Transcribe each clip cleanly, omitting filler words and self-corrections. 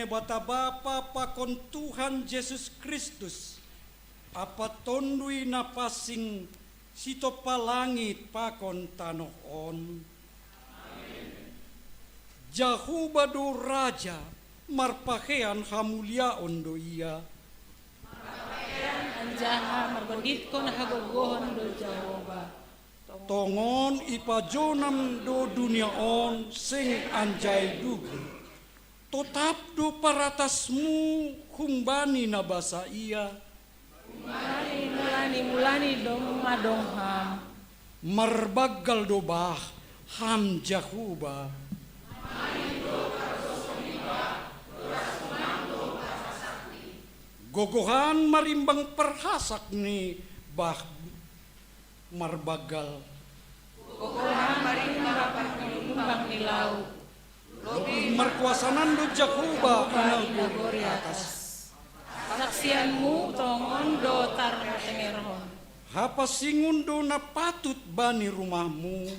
bata Bapa pakon Tuhan Yesus Kristus, apa tondui napasing sito palangit pakon tanoon. Jahuba do Raja, marpakean hamuliaon do iya. Marpakean anjaha marbagit ko na hagogohon do Jahoba. Tongon ipajonam do duniaon sing anjay dugi. Totap do paratasmu humbani na basa iya. Mulani dong madongham. Marbagal do bah ham Jahuba. Gogohan marimbang perhasak ni bah marbagal. Gogohan marimbang perhasak nilau. Markuasanan do Jahuba inal di atas. Saksianmu tongon do tarna tengerhon. Hapa singun do na patut bani rumahmu.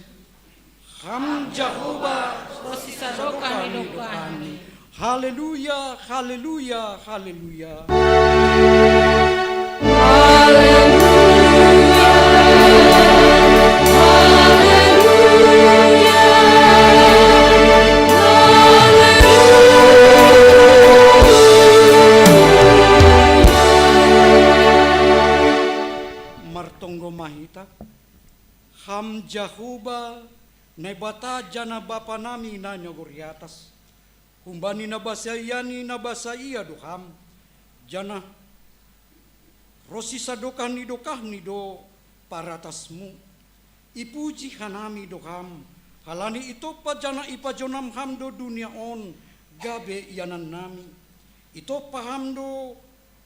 Ham Jahuba Rosisa dokan hidupani. Haleluya, haleluya, haleluya. Martonggo mahita, ham Jahuba, nebata jana bapa nami na nyogori atas. Kumbani na basayani na basaya doham. Jana rosisa dokahni do paratasmu. Ipuji hanami doham. Halani ito pa jana ipajonam ham do dunia on. Gabe yanan nami. Ito paham do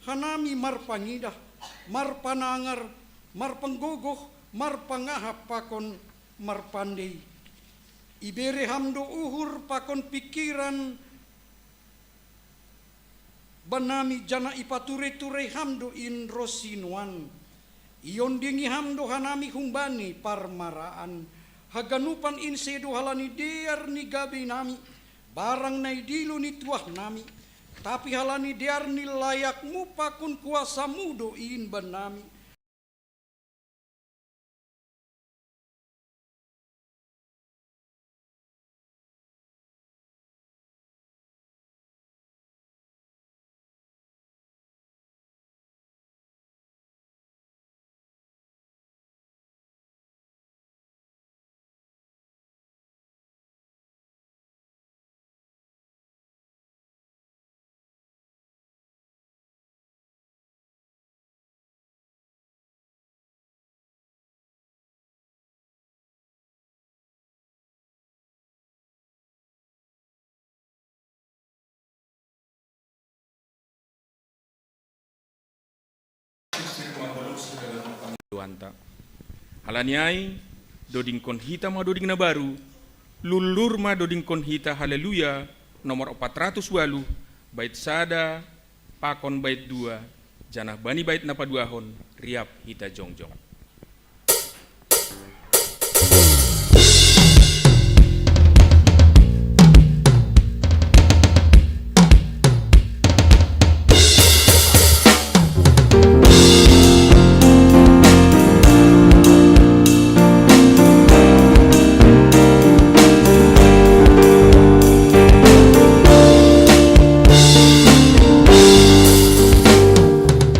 hanami marpangidah. Marpanangar. Marpanggogoh. Marpangahap pakon marpandai. Ibere hamdo uhur pakon pikiran banami jana ipature-ture hamdo in rosinuan. Iyon dingi hamdo hanami humbani parmaraan. Haganupan in sedo halani dear ni gabi nami. Barang naidilo ni tuah nami. Tapi halani dear ni layakmu pakon kuasamu do in banami. Halaniai doding konhita ma doding na baru lulur ma doding konhita haleluya nomor 408 bait sada pakon bait 2 janah bani bait na paduahon riap hita jongjong.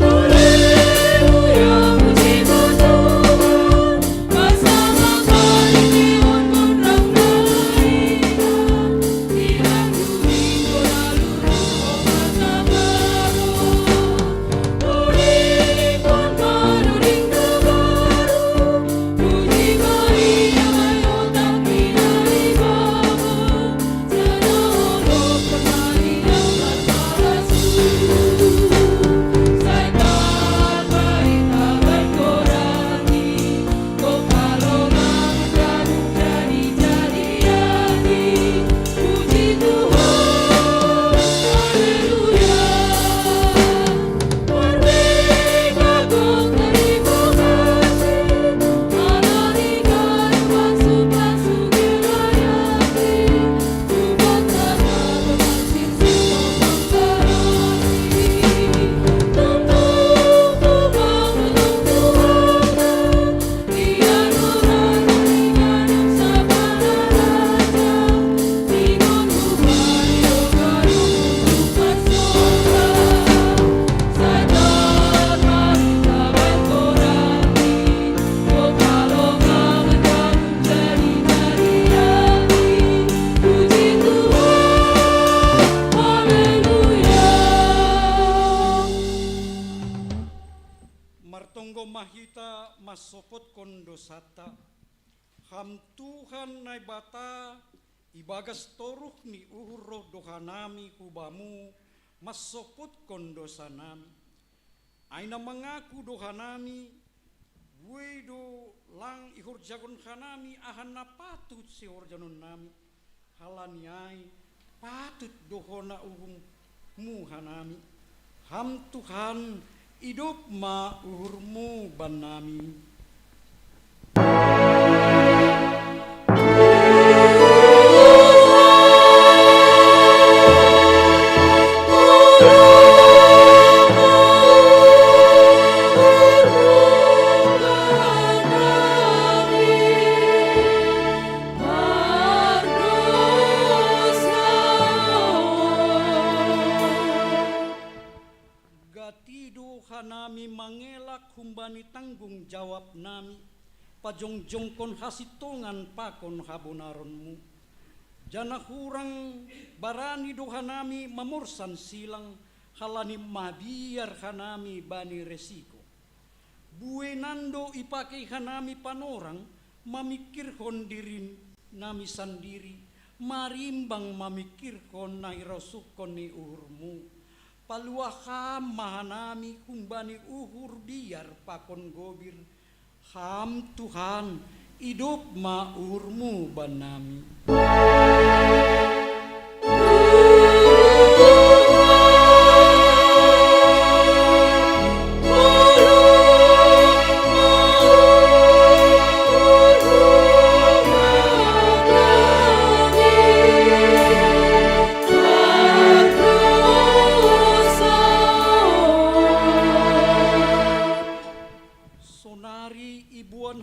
Haleluya, puji Songgo mahita masopot kondosata. Ham Tuhan nai bata ibagas toruh ni uhuro dohanami kubamu masopot kondosanami. Aina mengaku dohanami buedo lang ihur jagon hanami ahana patut si horjanon nami. Halaniai patut dohona uhum muhanami. Ham Tuhan hidup ma uhurmu banami. Nami mangelak humbani tanggung jawab nami pajongjongkon hasitongan pakon habonaronmu jana hurang barani doha nami mamursan silang halani mabiar hanami bani resiko bue nando ipake hanami panorang mamikirhon diri nami sandiri marimbang mamikirhon nairosukon ni uhurmu paluaham mahanami kumbani uhur biar pakon gobir ham Tuhan hidup ma uhurmu banami.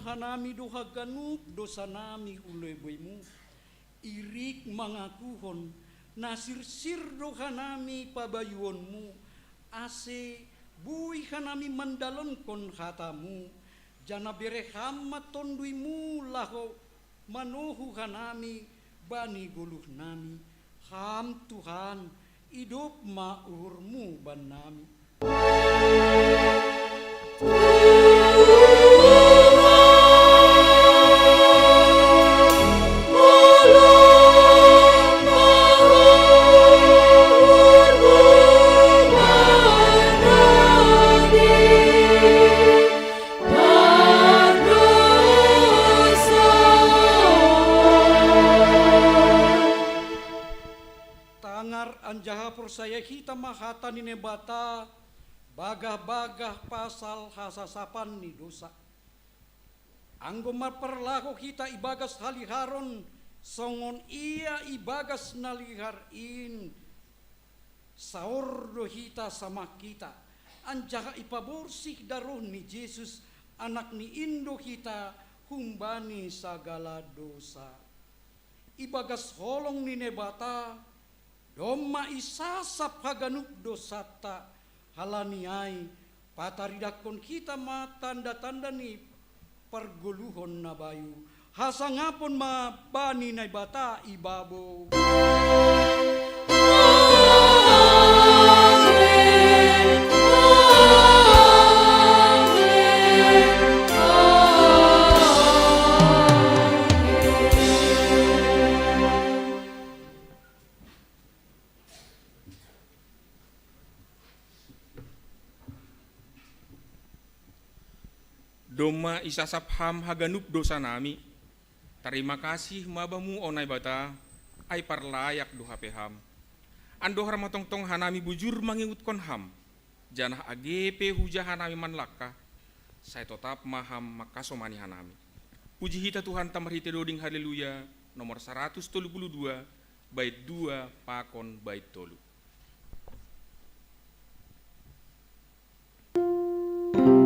Hanami doha ganup dosa nami uloy boymu irik mangakuhon nasirsir doha nami pabayuonmu ase bui hanami mandalonkon hatamu jana bereham matonduimu laho manuhu hanami bani guluh nami ham Tuhan hidup ma uhurmu banami. Anjaha persaya kita mahata ni nebata bagah-bagah pasal hasasapan ni dosa. Anggo perlaku kita ibagas haliharon songon ia ibagas nalihar in saordo hita sama kita. Anjaha ipaborsih daruh ni Yesus anak ni Indo kita humbani sagala dosa. Ibagas holong ni nebata doma isasap haganup dosata halaniai pataridakon kita ma tanda-tanda ni pergoluhon na bayu hasangapon ma bani na bata ibabo. Doma isasap ham haganup dosa nami. Terima kasih mabamu onai bata ai parlayak doha peham. Ando harmatongtong hanami bujur mangingutkon ham. Janah agepe hujah hanami manlaka. Saya tetap maham makasomani hanami. Puji hita Tuhan tamarhite doding haleluya nomor 132 bait 2 pakon bait 3. Oh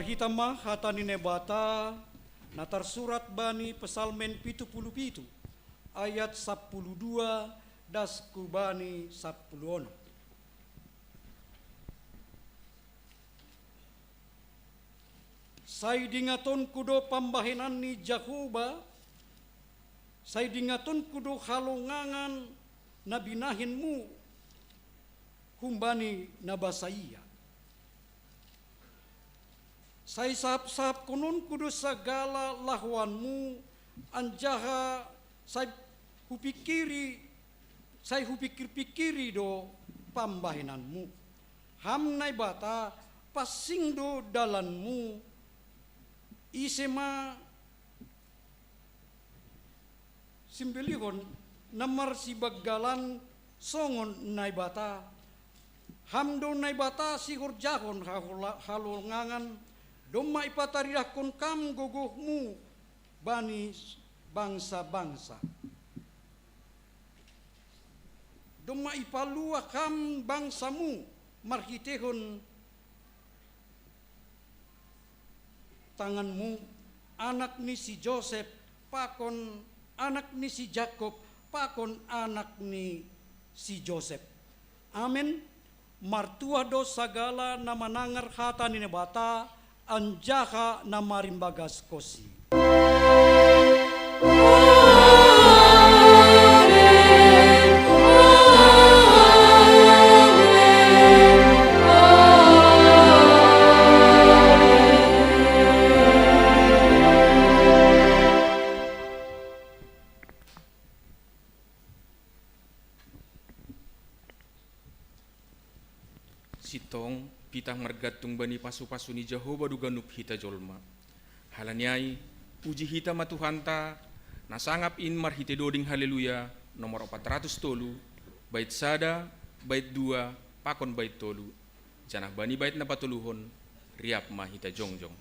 Marhitama hatani nebata na tersurat bani pesalmen 77 ayat 12 das kubani 10. Sai dingaton kudo pambahenan ni Jahuba, sai dingaton kudo halongangan na binahinmu humbani na basaya. Sai sahap-sahap kunon kudo segala lahuanmu anjaha sai hupikir-pikiri do pambahenanmu. Hamnai bata pasing do dalanmu isema simbelihon namar si bagalan songon naibata hamdo naibata si hurjahon halongangan doma ipatarirahkon kam gogohmu bani bangsa-bangsa doma ipalua kam bangsamu marhitehon tanganmu anak ni si Joseph pakon anak ni si Jacob pakon anak ni si Joseph. Amin. Martua do sagala na manangar hata ni nebata anjaha na marimbagas kosi. Sitong pitang margatung bani pasu-pasu ni Jehovah duganup hita jolma. Halanyai uji hita matuhanta nasangap in marhite doding haleluya nomor 400 tolu bait sada bait 2 pakon bait tolu janah bani bait na patuluhon riap ma hita jongjong.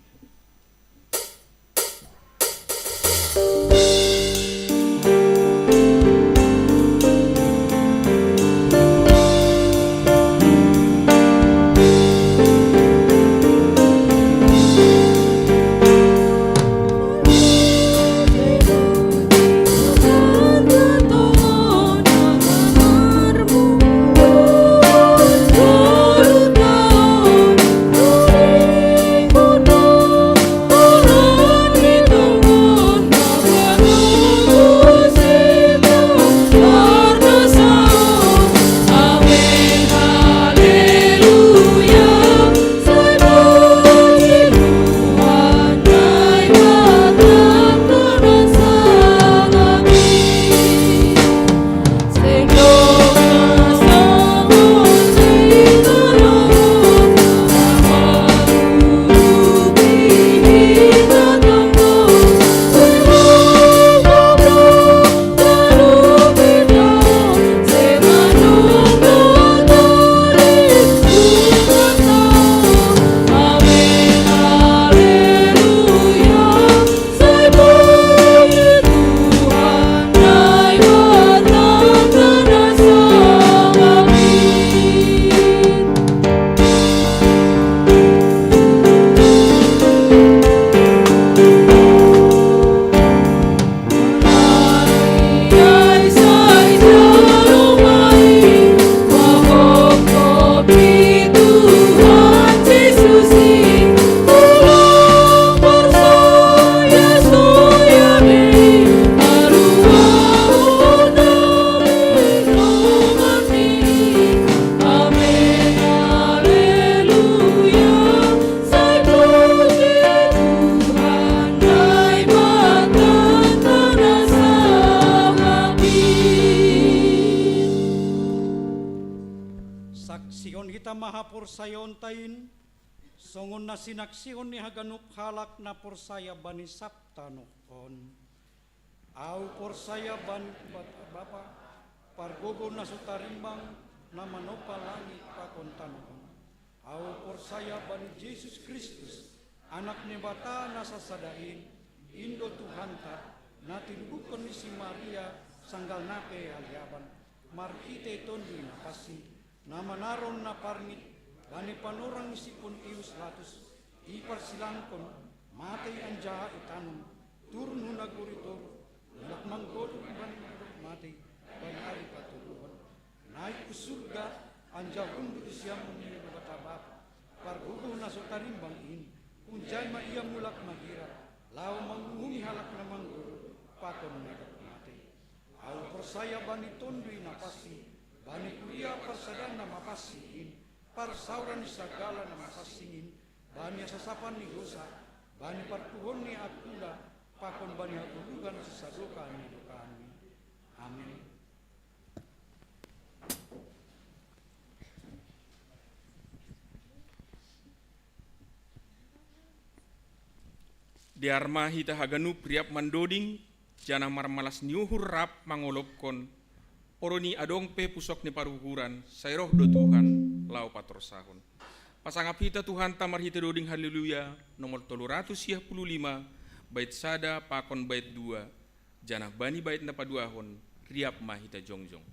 Sayon tain songon na sinaksihon ni haganup halak na porsaya bani saptanokon au porsaya bani bapa pargogo na sutarimbang na manopa langit pakontanokon au porsaya bani Jesus Kristus anak ni bata na sasadain indo Tuhanta na tinubukon ni si Maria sanggal nape aliaban markite tondi na pasi na manaron na parngit bani panorang isipon ius latus iparsilangkon, matay anja itanong, turno naguritor, mulak manggodo iban matay, banari paturuan. Naik ke surga, anja hundu siya munir batabap, pargugo na so tarimbang in, kunjay ma iya mulak magira, lao manguhumi halak na mangguro, pakon nagat matay. Au persaya bani tondui napasi, bani kuliah persadan na mapasiin, parsauran sagala na mapasingin, bani sasapan ni dosa, bani partuhon ni akula, pakon bani hagulugan sasadoka ni dokani. Amin. Diarma hita haganu priap mandoding, jana marmalas niuhur rap mangolopkon, oroni adong pe pusok ni paruhuran, sayroh do Tuhan, lau pator sahon. Pasangap hita Tuhan tamar hita doding haleluya, nomor 355, bait sada pakon bait 2, jana bani bait na paduahon, kriap ma hita jongjong.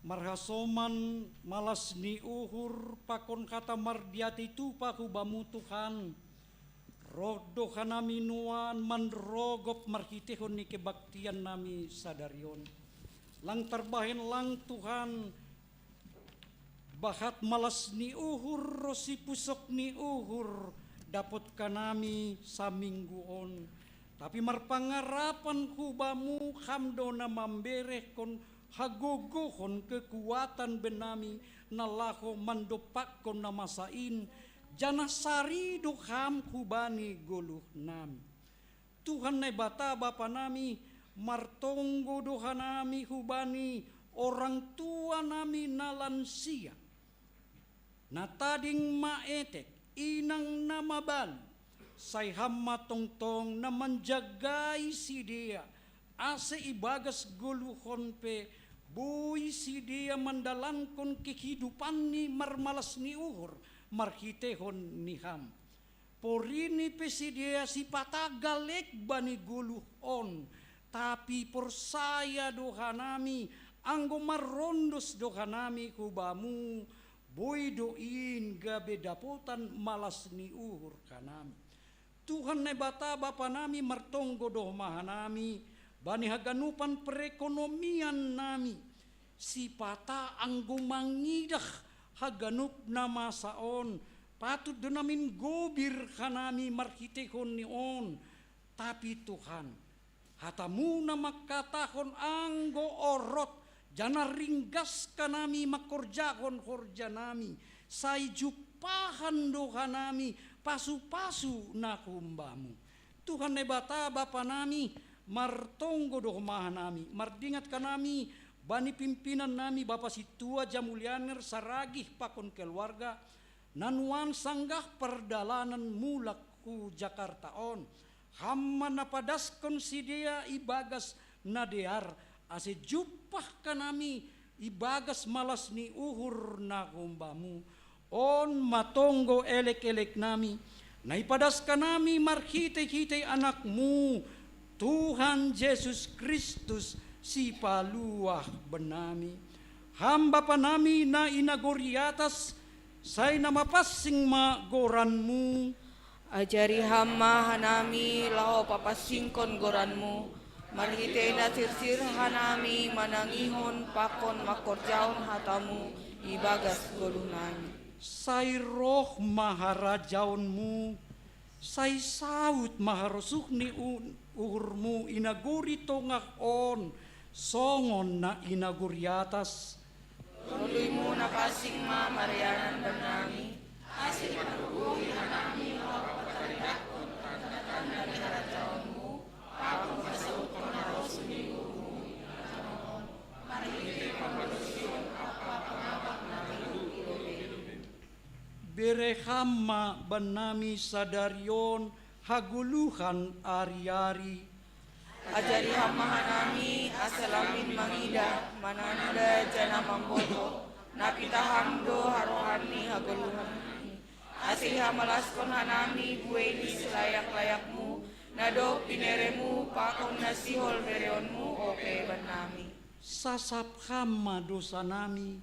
Marhasoman malas ni uhur pakon kata mardiati tu paku bamu Tuhan. Rodo kanami nuan manrogop marhitehon ni kebaktian nami sadarion. Lang terbahen lang Tuhan bahat malas ni uhur rosi pusok ni uhur dapat kanami samingguon. Tapi marpangarapan ku bamu hamdo na mamberehkon hagogohon kekuatan benami nalaho mandopakon namasain jana sari doham kubani goluh nami. Tuhan ne bata bapa nami martonggo doha nami hubani orang tua nami nalansia. Natading maetek inang nama bali say hamma tongtong na manjagai si dia ase ibagas goluhon pe boy si dia mandalankon kehidupan ni marmalas ni uhur marhitehon ni ham. Porini pe si dia si patagalek bani guluhon tapi persaya doha nami anggo marondos doha nami kubamu boy doin gabe dapotan malas ni uhur kanami. Tuhan ne bata bapa nami martonggo doh mahanami bani haganupan perekonomian nami si pata anggo mangidah haganup nama saon patut denamin gobir kanami marhitehon ni on. Tapi Tuhan hatamu nama katahon anggo orot jana ringgas kanami makorjahon horja nami say jupahan doha nami pasu-pasu nakumbamu. Tuhan nebata Bapa nami, martonggo doh maha nami, mardingat ka nami, bani pimpinan nami Bapa Situa Jamulianer saragih pakon keluarga, nanuan sanggah perdalanan mulak ku Jakarta on, hamma napadaskon sidia ibagas nadear, ase jupah ka nami ibagas malas ni uhur na kumbamu, on matonggo elek-elek nami, naipadas ka nami marhite-hite anakmu, Tuhan Yesus Kristus si paluah benami. Hamba pa nami na inagori atas, say na mapasing magoranmu. Ajari hama hanami lao papasingkon goranmu, marhite na sirsir hanami manangihon pakon makorjaon hatamu ibagas golunami. Say roh maharajaonmu, say saut maharusuk ni uhurmu inaguri tongak on, songon na inaguri atas. Tuloy mo na pasing ma marianan benami, asin manuguri hanami mapapataritakon tatakan dari harajaonmu, pakon kasaut kon harus minggumu, marhite pamalusyon apa-apa nami Berehama benami sadarion haguluhan ari-ari. Ajari hama hanami asalamin mangida mananda jana mamboto napita hamdo harohani hagoluhan asih hamalaskon hanami bueni selayak-layakmu nado pineremu pakon nasihol bereonmu oke benami Sasap hama dosa nami,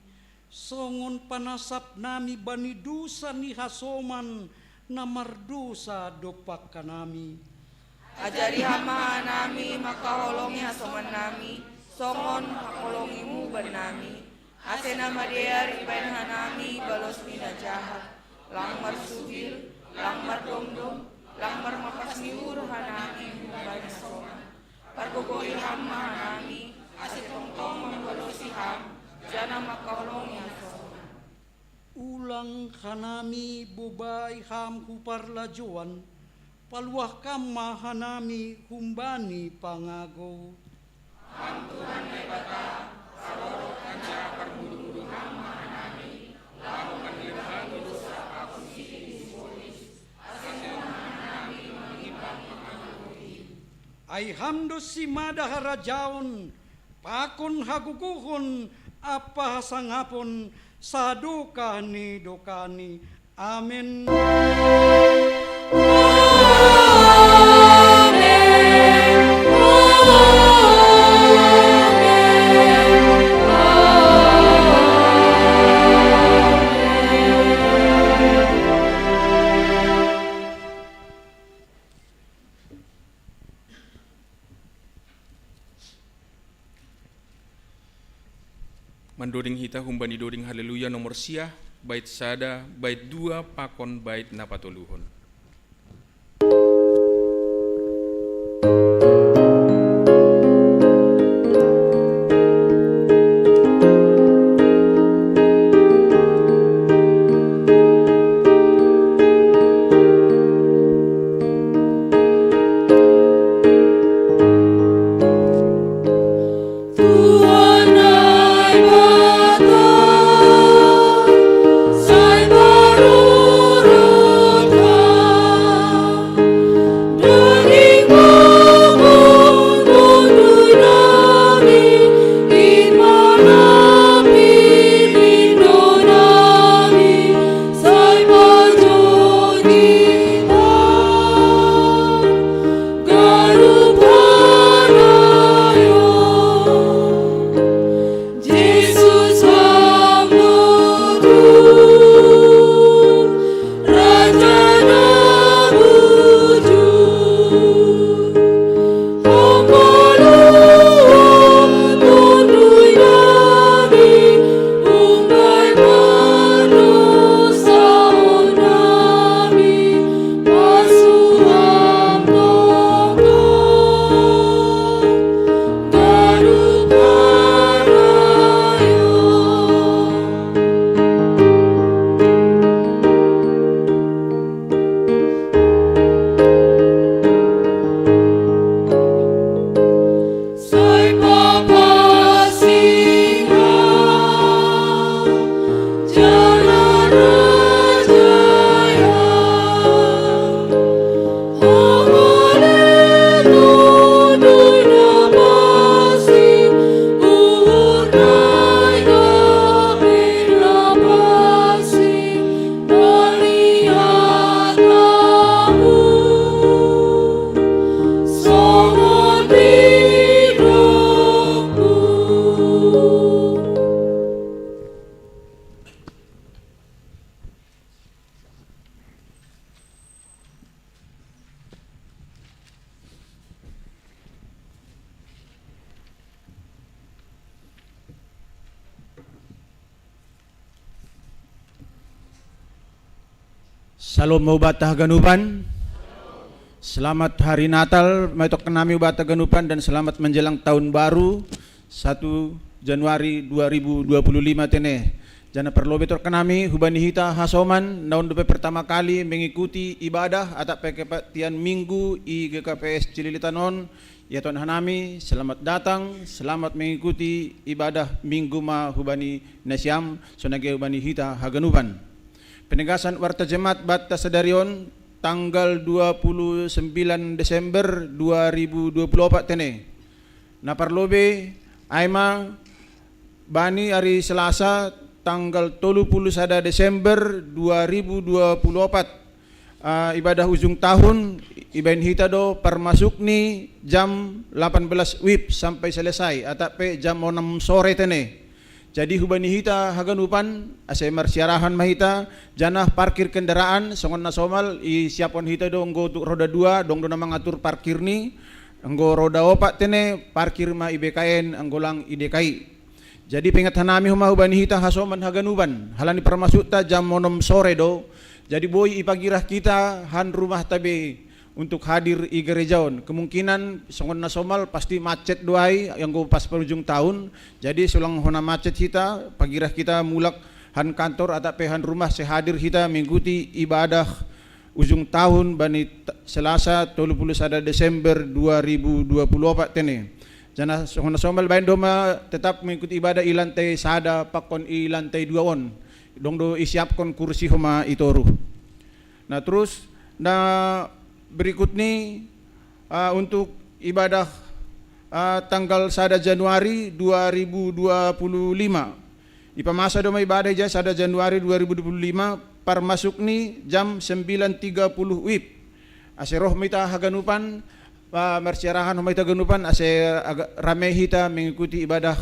songon panasap nami bani dosa ni hasoman, namardosa dopak kanami. Ajari hama nami makaholongi hasoman nami, songon hakolongimu benami. Asena madear ibain hanami balos mina jahat, langmar subir, langmar domdom, langmar mapasniur hanami mumbai hasoman. Pargogoi hama hanami, asetongtong membalosi ham, jana makaholongi hasoman. Ulang kanami bubay ham huparlajuan, paluah kama hanami humbani pangago. Ham Tuhan nebata, saroro kanja parmudu hama hanami, lahu kanilhani dosa akun sini simbolis, asenong hanami mengimpang pangangguti. Ay hamdo si madaharajaon, pakon haguguhon, apa hasangapon, sadukani dokani. Amin. Mandoding hita humbani doding haleluya nomor siah, bait sada, bait 2, pakon bait napatuluhon. Sai marurut Salam ubata haganupan. Selamat hari Natal, maitok nami ubata ganupan dan selamat menjelang tahun baru 1 Januari 2025 tene. Jana perlu betul kanami hubani hita hasoman naon dope pertama kali mengikuti ibadah atau pekepatian minggu i GKPS Cililitanon. Ya Tuhan hanami, selamat datang, selamat mengikuti ibadah minggu ma hubani nasiam sonage hubani hita haganupan. Penegasan warta jemaat Batta Sadarion tanggal 29 Desember 2024 tene. Naparlobe aima bani hari Selasa tanggal 31 Desember 2024 ibadah ujung tahun ibadah hita do permasuk ni jam 18 WIB sampai selesai atape jam 6 sore tene. Jadi hubani hita haganupan ase marsiarahan mahita janah parkir kendaraan songon nasomal i siapon hita do nggo roda 2 dong do na mangatur parkir ni nggo roda 4 tene parkir ma IBKN anggolang IDKI. Jadi pengat hanami huma hubani hita hasoman haganuban halani permasuk ta jam 6 sore do. Jadi boy ipagirah kita han rumah tabe untuk hadir i gerejaon. Kemungkinan songon nasomal pasti macet doai yang go pas perujung tahun. Jadi sulang hona macet kita, pagirah kita mulak han kantor atau pehan rumah sehadir kita mengikuti ibadah ujung tahun bani Selasa 31 Desember 2024 tene. Jana songon nasomal bain doma tetap mengikuti ibadah i lantai sada pakon i lantai 2 on. Dong do isiapkon kursi homa itoru. Nah terus berikut ni untuk ibadah tanggal 1 Januari 2025. Ipamasa doma ibadah ja 1 Januari 2025 parmasuk ni jam 9.30 WIB. Ase roh mita haganupan marsiarahan mita ganupan ase rame hita mengikuti ibadah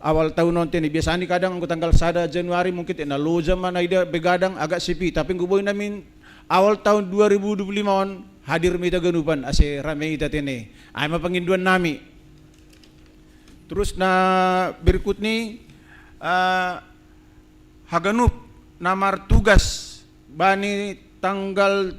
awal tahun nonton ni. Biasanya kadang tanggal 1 Januari mungkin na loja man ida begadang agak sepi tapi guboy namin awal tahun 2025 on hadir mita ganupan ase rame ita tene ay mapanginduan nami. Terus na berikut ni haganup namar tugas bani tanggal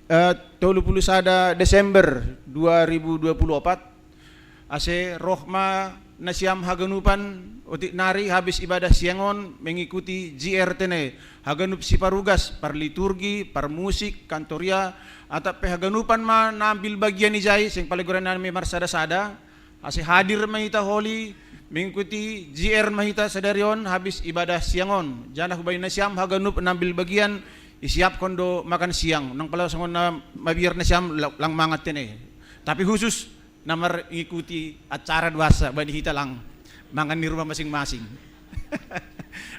31 Desember 2024 ase rohma nasiam haganupan utik nari habis ibadah siangon mengikuti GR tene haganup si parugas par liturgi par musik kantoria atau haganupan ma nambil bagian ijai sing paliguran nami marsada-sada ase hadir mahita holy mengikuti GR mahita sadarion habis ibadah siangon jana hubay nasiam haganup nambil bagian isiap kondo makan siang nang pala sangon na mabiyar nasiam lang mangat tene tapi khusus namar ngikuti acara duasa bani hita lang mangan di rumah masing-masing.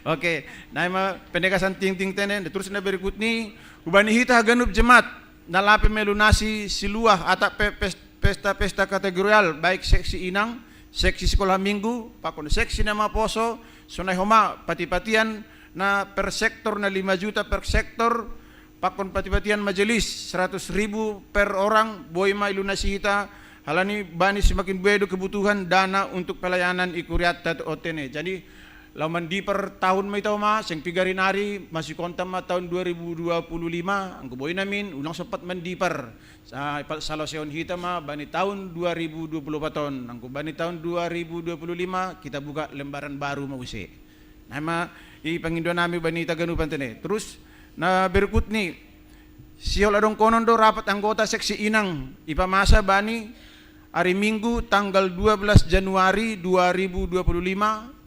Oke, nah pendegasan ting-ting tenen terus na berikut ni ubani hita ganup jemaat nalape melunasi siluah atau pesta-pesta kategorial baik seksi inang, seksi sekolah minggu, pakon seksi nama poso, sunai homa pati-patian na per sektor na 5 juta per sektor, pakon pati-patian majelis 100.000 per orang, boy ma ilunasi hita halani bani semakin bedo kebutuhan dana untuk pelayanan ikuriat atau otene. Jadi laman di per tahun may tao ma sing pigarinari masih kontam ma tahun 2025 ang kuboy namin ulang sempat mendipar sa salaseon hita ma bani tahun 2024 ton ang bani tahun 2025 kita buka lembaran baru mausi. Nama ipangindo nami bani taganupan tene. Terus na berikut ni siol adong konon do rapat anggota seksi inang ipamasa bani hari Minggu tanggal 12 Januari 2025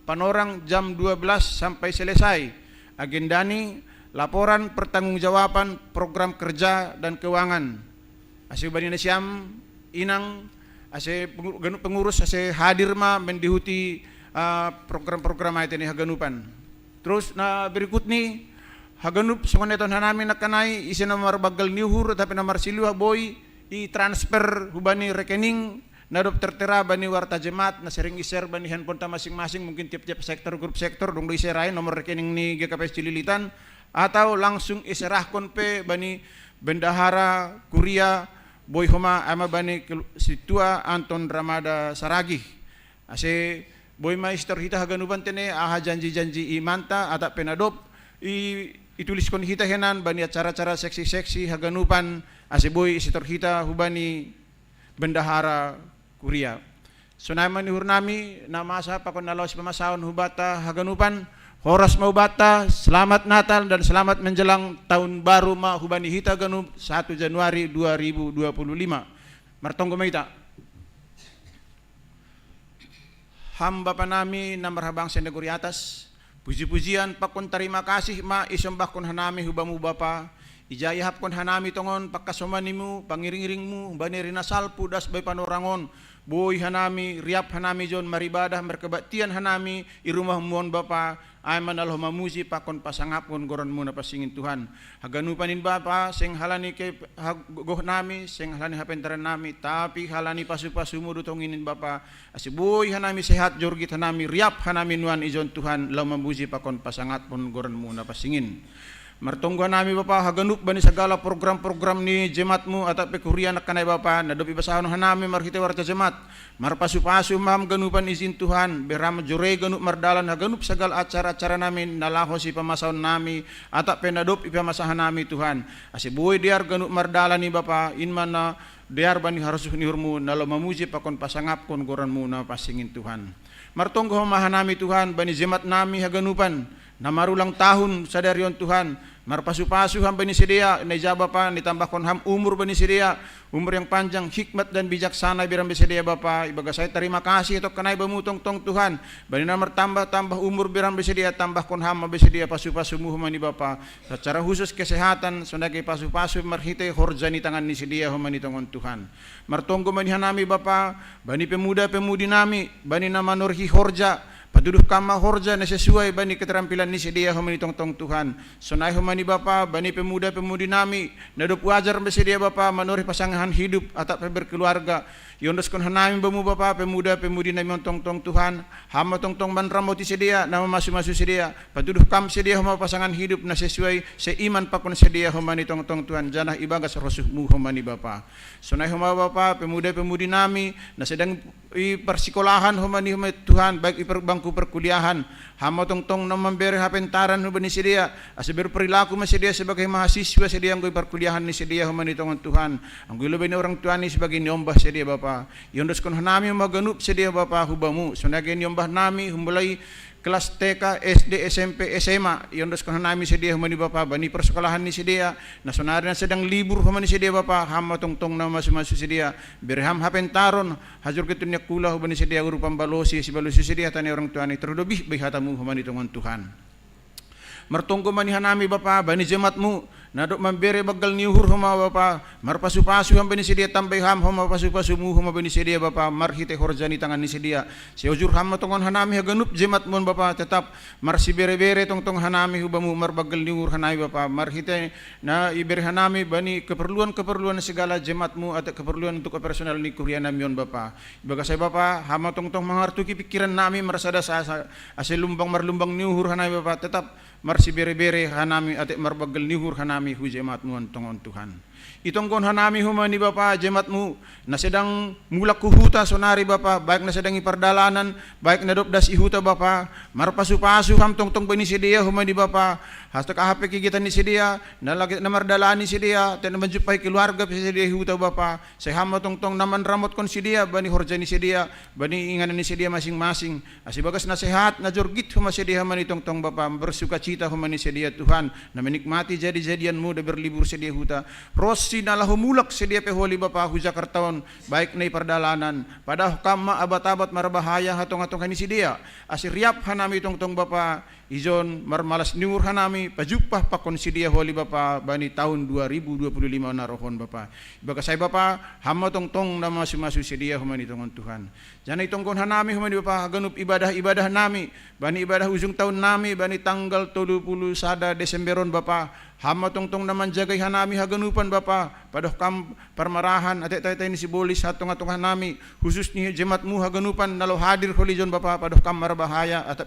panorang jam 12 sampai selesai. Agenda ni laporan pertanggungjawaban program kerja dan keuangan. Ase bani nasiam inang ase pengurus ase hadir ma mendihuti program-program ay tani haganupan. Terus na berikut ni haganup songon eton hanami nakanay isi namar bagal niuhur tapi namar siluha boy i-transfer hubani rekening na tertera bani warta jemaat na sering i-share bani handphone ta masing-masing mungkin tiap-tiap sektor grup sektor dong do i-share nomor rekening ni GKPS Cililitan atau langsung i-serahkon pe bani bendahara kuria boy homa ama bani situa Anton Ramada Saragih ase boy maester hita haganuban tene aha janji-janji imanta ata penadop i itulis kon hita henan bani acara-acara seksi-seksi haganupan asiboy isitor hita hubani bendahara Kuria. Sunay manihur nami na masa pakon nalawas pamasaon hubata haganupan horas maubata, selamat Natal dan selamat menjelang tahun baru ma hubani hita ganup 1 Januari 2025. Martonggo maita. Hamba panami na marhabang sa negeri atas, puji-pujian pakon terima kasih ma isombah kon hanami hubamu Bapa, ijayahap kon hanami tongon pakasomanimu, pangiring-iringmu, bani rinasal pudas bay panorangon, boy hanami, riap hanami jon maribadah merkebaktian hanami, irumah muon Bapa, ay manaloh mamuji pakon pasangapon goron muna pasingin Tuhan. Haganupanin Bapa, seng halani ke goh nami, seng halani hapentaran nami, tapi halani pasu-pasu mo dutonginin Bapa, asiboy hanami sehat jorgit hanami, riap hanami nuan ijon Tuhan, lau mamuji pakon pasangapon goron muna pasingin. Martonggo nami Bapa haganup bani segala program-program ni jemaatmu atau pekurian kanay Bapa nadopi basahan hanami marhite warta jemaat marpasu-pasu mam ganupan izin Tuhan beram jure ganup mardalan haganup segala acara-acara namin nalaho si pamasahon nami atau penadop ipamasahan nami Tuhan asibuy diar ganup mardalan ni Bapa inmana diar bani harus nihurmu nalo mamuji pakon pasangap kon goranmu na pasingin Tuhan. Martonggo mahanami Tuhan bani jemaat nami haganupan na marulang tahun sadarion Tuhan marpasu-pasu ham bani sedia najaba pa nitambahkan ham umur bani sedia umur yang panjang hikmat dan bijaksana biram besedia Bapa ibaga saya terima kasih tok kanay bamutong tong Tuhan bani namar tambah umur biram besedia tambahkan ham besedia pasu-pasu muhumani Bapa secara khusus kesehatan sebagai pasu-pasu marhite horjani tangan ni sedia humani tongon Tuhan martonggo manihanami Bapa bani pemuda-pemudi nami bani nama nurhi horja Paduduk kama horja na sesuai bani keterampilan ni sedia humani tong Tuhan. Sonai humani Bapa bani pemuda-pemudi nami nadop wajar besedia Bapa manuri pasangan hidup atau berkeluarga. Yondos kon hanami bamu Bapa pemuda-pemudi nami tong Tuhan. Hama tong manramoti sedia nama masu-masu sedia. Paduduk kam sedia huma pasangan hidup na sesuai seiman pakon sedia humani tong Tuhan. Janah ibagas rosuhmu humani Bapa. Sonai huma Bapa pemuda-pemudi nami na sedang persikolahan humani Tuhan baik bangku perkuliahan hama tong na memberi hapentaran humani sedia asiber perilaku sedia sebagai mahasiswa sedia ang perkuliahan ni sedia humani tong Tuhan ang gulubin orang Tuhan ni sebagai nyombah sedia Bapa yondos kon hanami maganup sedia Bapa hubamu sunagin nyombah nami humulai kelas TK, SD, SMP, SMA yondos kon hanami sedia humani Bapa bani persekolahan ni sedia na sunari na sedang libur humani sedia Bapa hama tong na masu-masu sedia berham hapentaron hajur ketunya kula humani sedia guru pambalosi si balosi sedia tani orang tuani terlebih bihatamu humani tongon Tuhan martonggo manihanami Bapa bani jemaatmu nadok memberi bagal niuhur huma Bapa marpasu-pasu ham bani sedia tambay ham huma pasu-pasu mu huma bani sedia Bapa marhite horjani tangan ni sedia seujur ham tongon hanami haganup jemaat mon Bapa tetap marsi bere-bere tong hanami hubamu marbagal niuhur hanami Bapa marhite na iberi hanami bani keperluan segala jemaatmu atau keperluan untuk operasional ni kurian namion Bapa ibaga saya Bapa hama tong mangartuki pikiran nami marsada sa lumbang marlumbang niuhur hanami Bapa tetap marsi bere-bere hanami ate marbagal niuhur hanami hu jemaatmu tongon Tuhan itong kon hanami humani Bapa jemaatmu na sedang mulak kuhuta sonari Bapa baik na sedang ipardalanan baik na dopdas ihuta Bapa marpasu-pasu ham tong bani sedia humani Bapa hasta kahapek kita ni sedia na lagi na mardalani sedia ten menjupai keluarga sedia ihuta Bapa sehama tong naman ramot kon sedia bani horjani sedia bani inganan ni sedia masing-masing asibagas na sehat na jorgit huma sedia humani tong Bapa bersukacita humani sedia Tuhan na menikmati jadi-jadianmu da berlibur sedia huta rosi nalah humulak sedia peholi Bapa hu Jakartawan baik na perdalanan pada kama abat-abat marbahaya hatong-hatong kani sedia asiriap hanami tong Bapa ijon marmalas niur hanami pajupah pakon sedia holi Bapa bani tahun 2025 narohon Bapa ibaga saya Bapa hama tong na masu-masu sedia humani tongon Tuhan jana itong kon hanami humani Bapa ganup ibadah nami bani ibadah ujung tahun nami bani tanggal 30 sada Desemberon Bapa Hama tongtong naman jagay hanami haganupan Bapa, padoh kam parmarahan ate tay ni sibolis hatong atong hanami, khusus ni jemaatmu haganupan nalo hadir holijon Bapa, padoh kam marbahaya at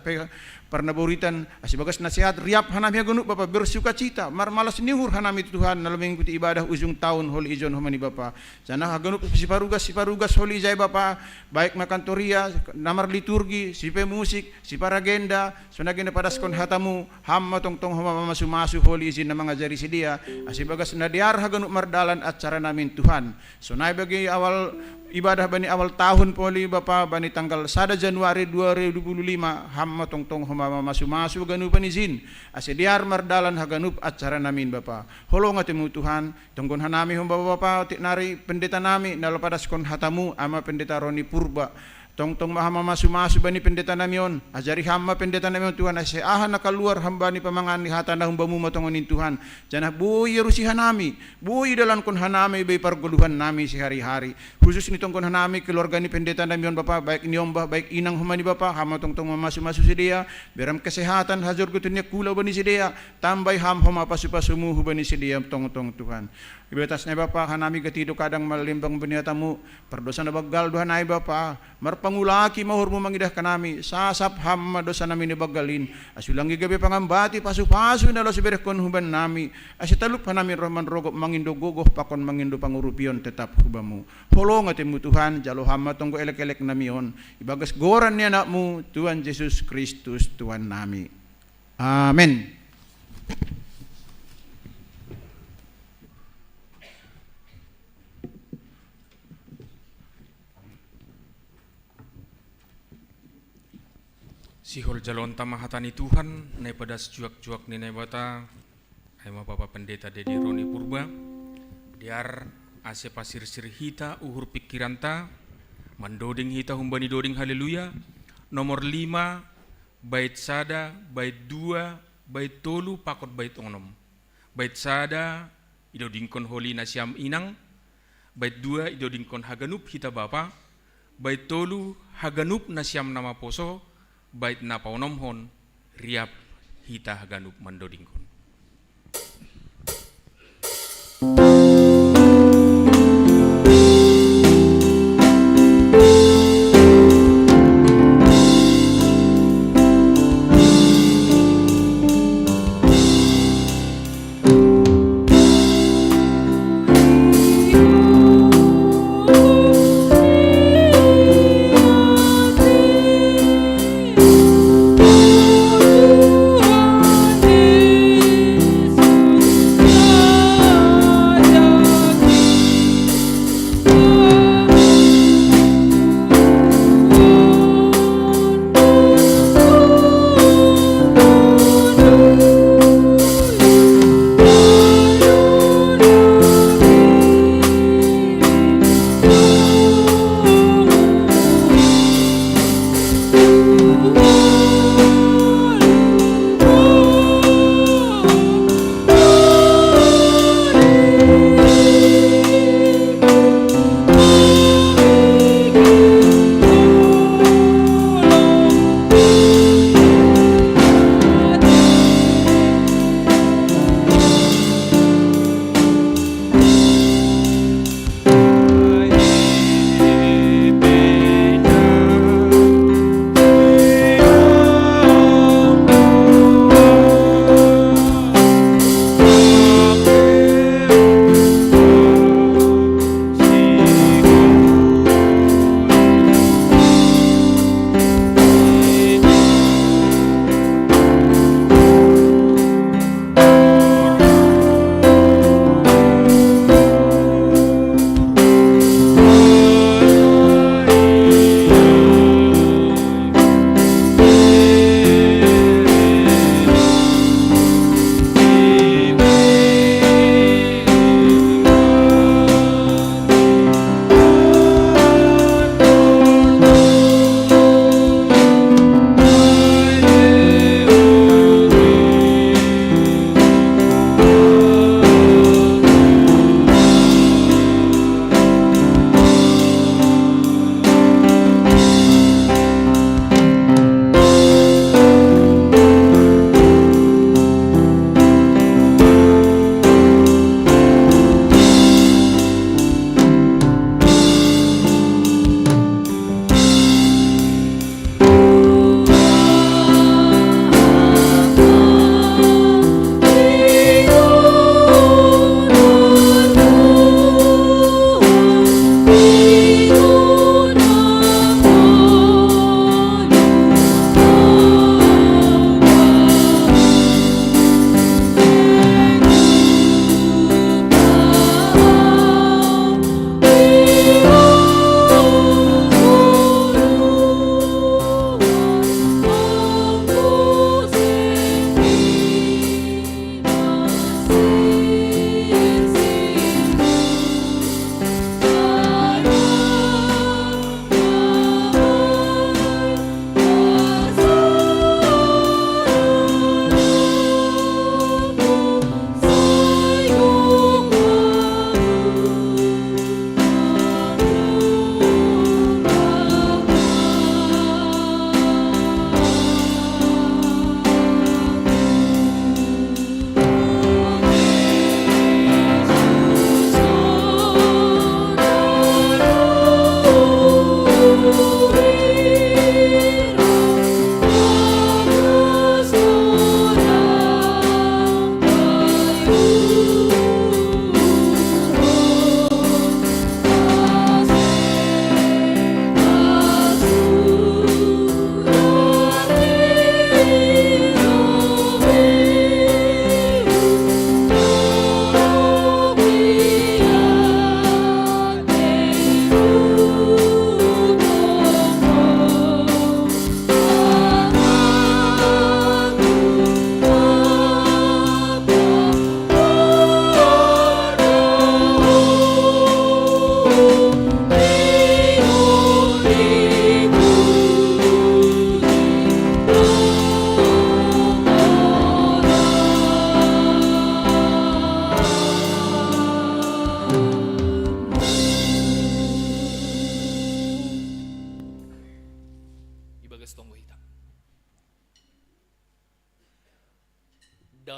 parnaburitan asibagas nasihat riap hanami haganup Bapa, bersukacita malas nihur hanami Tuhan nalo mengikuti ibadah ujung tahun holi ijon humani Bapa. Sana haganup si parugas holi jay Bapa, baik makantoria, namar liturgi, si pemusik, si paragenda, sunagin na padaskon hatamu, hama tongtong hama masumasu holi izin na mga jari si dia, asibagas na diar haganup mardalan at cara namin Tuhan. So bagi awal ibadah bani awal tahun poli Bapa, bani tanggal 1 Januari 2025, hama tongtong hama masumasu ganupan izin, asidiar mardalan haganup at cara namin Bapa. Holong atimu Tuhan, tunggon hanami humba Bapa, tiknari pendeta nami, nalapadaskon hatamu, ama pendeta Roni Purba, tongtong mahama masumasu bani pendeta namion, ajari hama pendeta namion Tuhan, aseahan nakaluar hamba ni pamangan ni hata na humbamu matongonin Tuhan, janah buhi rusihan nami, buhi dalan kon hanami bay parguluhan nami si hari-hari, khusus ni tongkon hanami keluarga ni pendeta namion Bapa, baik ni ombah, baik inang humani Bapa, hama tongtong mamasu-masu si dia, beram kesehatan hajur kutunya kula bani si dia, tambay ham hama pasu-pasumu bani si dia tongtong Tuhan. Ibatas na Bapa, hanami gatido kadang malimbang beniatamu, perdosa na bagal duhan ay Bapa, marpangulaki mahur mo mangidah kanami, sasap ham dosa namin ni bagalin, asulang gigabi pangambati, pasu-pasu na lo siberekon huban nami, asitalup hanami roman rogop mangindo gogoh pakon mangindo pangurupion tetap hubamu. Holong atimu Tuhan, jalo hama tonggo elek-elek namion, ibagas goran ni anakmu, Tuhan Yesus Kristus Tuhan nami. Amin. Sihol jalon tamahatani Tuhan, nai pedas juak-juak ni nai bata, ayma Bapak Pendeta Dedi Roni Purba, diar ase pasir sir hita uhur pikiranta, mandoding hita humbani doding haleluya, nomor 5, bait sada, bait 2, bait tolu pakot bait onom, bait sada, idodingkon holi nasiam inang, bait 2, idodingkon haganup hita Bapa, bait tolu haganup nasiam nama poso, bait na paunomhon riap hita haganup mandodingkon. Tuhan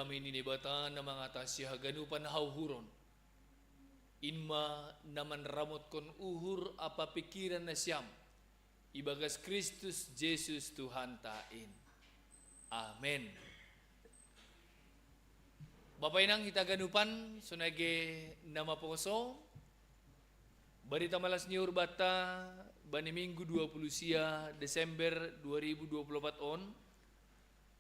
namin inibatan na mga tasya ganupan hauhuron. Inma naman ramot kon uhur apa pikiran na siyam. Ibagas Kristus Jesus Tuhan tain. Amen. Bapay nang hitaganupan sunage nama poso. Barita malas ni Urbata bani Minggu 20 Desember 2024 on.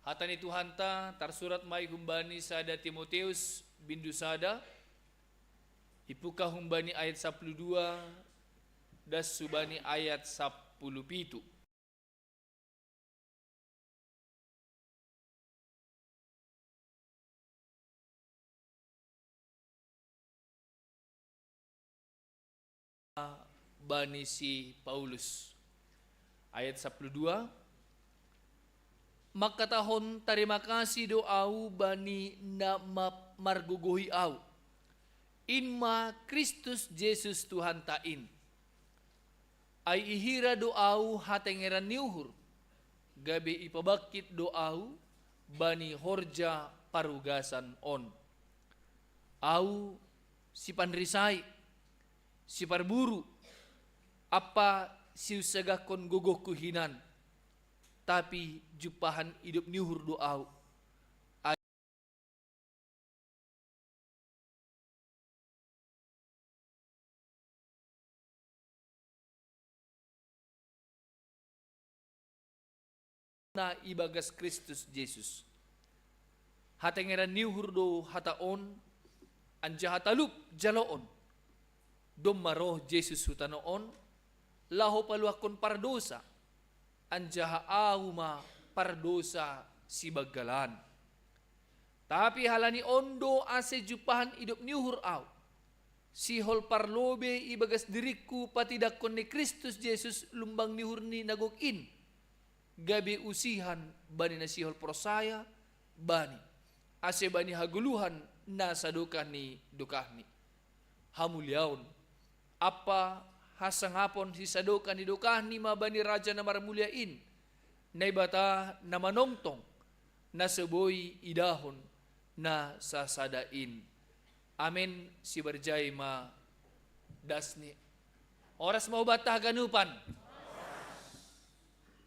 Hatan itu hanta tarsurat mai humbani sada Timoteus bindu sada. Ipuka humbani ayat 12 das subani ayat 17. Bani si Paulus. Ayat 12. Makatahon terima kasih doau bani na marguguhi au. Inma Kristus Jesus Tuhan tain. Ay ihira doau hatengeran niuhur. Gabi ipabakit doau bani horja parugasan on. Au si panrisay, si parburu, apa si usagakon gogok kuhinan. Tapi jupahan hidup niuhur doau. Na ibagas Kristus Jesus. Hatengeran niuhur do hataon, anja hatalup jaloon. Domaroh Jesus hutanoon, laho paluakon pardosa, anja haauma pardosa si bagalan. Tapi halani ondo ase jupahan hidup niuhur au. Si hol parlobe ibagas diriku patidakon ni Kristus Jesus lumbang niuhur ni nagokin. Gabi usihan bani nasihol prosaya bani ase bani haguluhan nasa dukan ni dukahni hamulyaon apa hasangapon si sadukan ni dukahni mabani raja na marmulyain na ibata na manongtong na seboy idahon na sasadain. Amen. Si barjay ma dasni oras mau batah ganupan.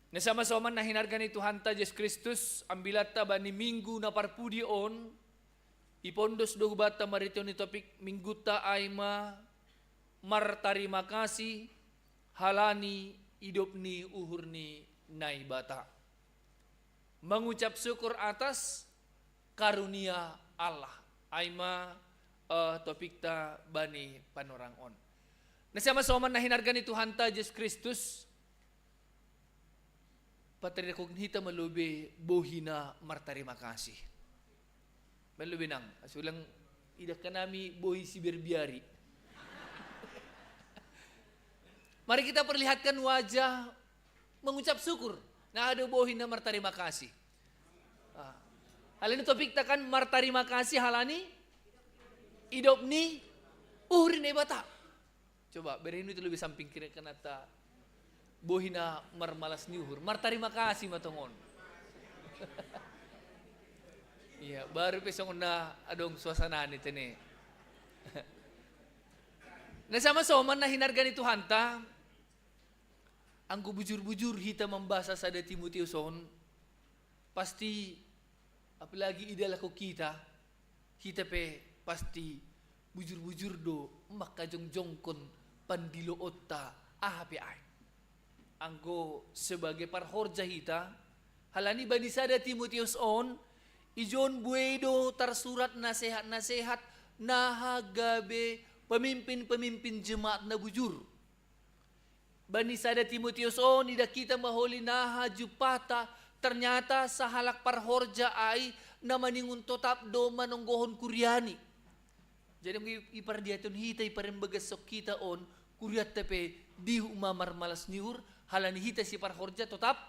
Nasama-sama na hinargan ni Tuhan ta Jesus Kristus ambilata bani Minggu na parpudi on ipondos do bata marito ni topik Minggu ta ay martarima kasih halani hidup ni uhur ni naibata. Mengucap syukur atas karunia Allah ay topik ta bani panorang on. Nasama-sama na hinargan ni Tuhan ta Jesus Kristus patri kong hita malubi bohina martarima kasih. Malubi nang asulang idak kanami bohi si berbiari. Mari kita perlihatkan wajah mengucap syukur na ada bohina martarima kasih. Halani topik takan martarima kasih halani hidup ni uhurin ibata. Coba berin itu lebih samping kira kanata bohina marmalas niuhur. Martarima kasih matongon. Iya, baru pesong na adong suasana ni tene. Nasama-sama na hinargan ni Tuhan ta. Ang bujur-bujur hita membasa sada Timoteus on. Pasti apalagi idala ko kita pe pasti bujur-bujur do makajong-jongkon pandiloot ta ahapi ay. Anggo sebagai parhorja hita halani bani sada Timoteus on ijon buedo tarsurat nasihat-nasihat nahagabe pemimpin-pemimpin jemaat na bujur. Bani sada Timoteus on ida kita maholi nahajupata ternyata sahalak parhorja ay na maningun totap do manonggohon kuryani. Jadi ipardiaton hita iparembagasok kita on kuryat tepe di umamar malas niur halani hita si parhorja tetap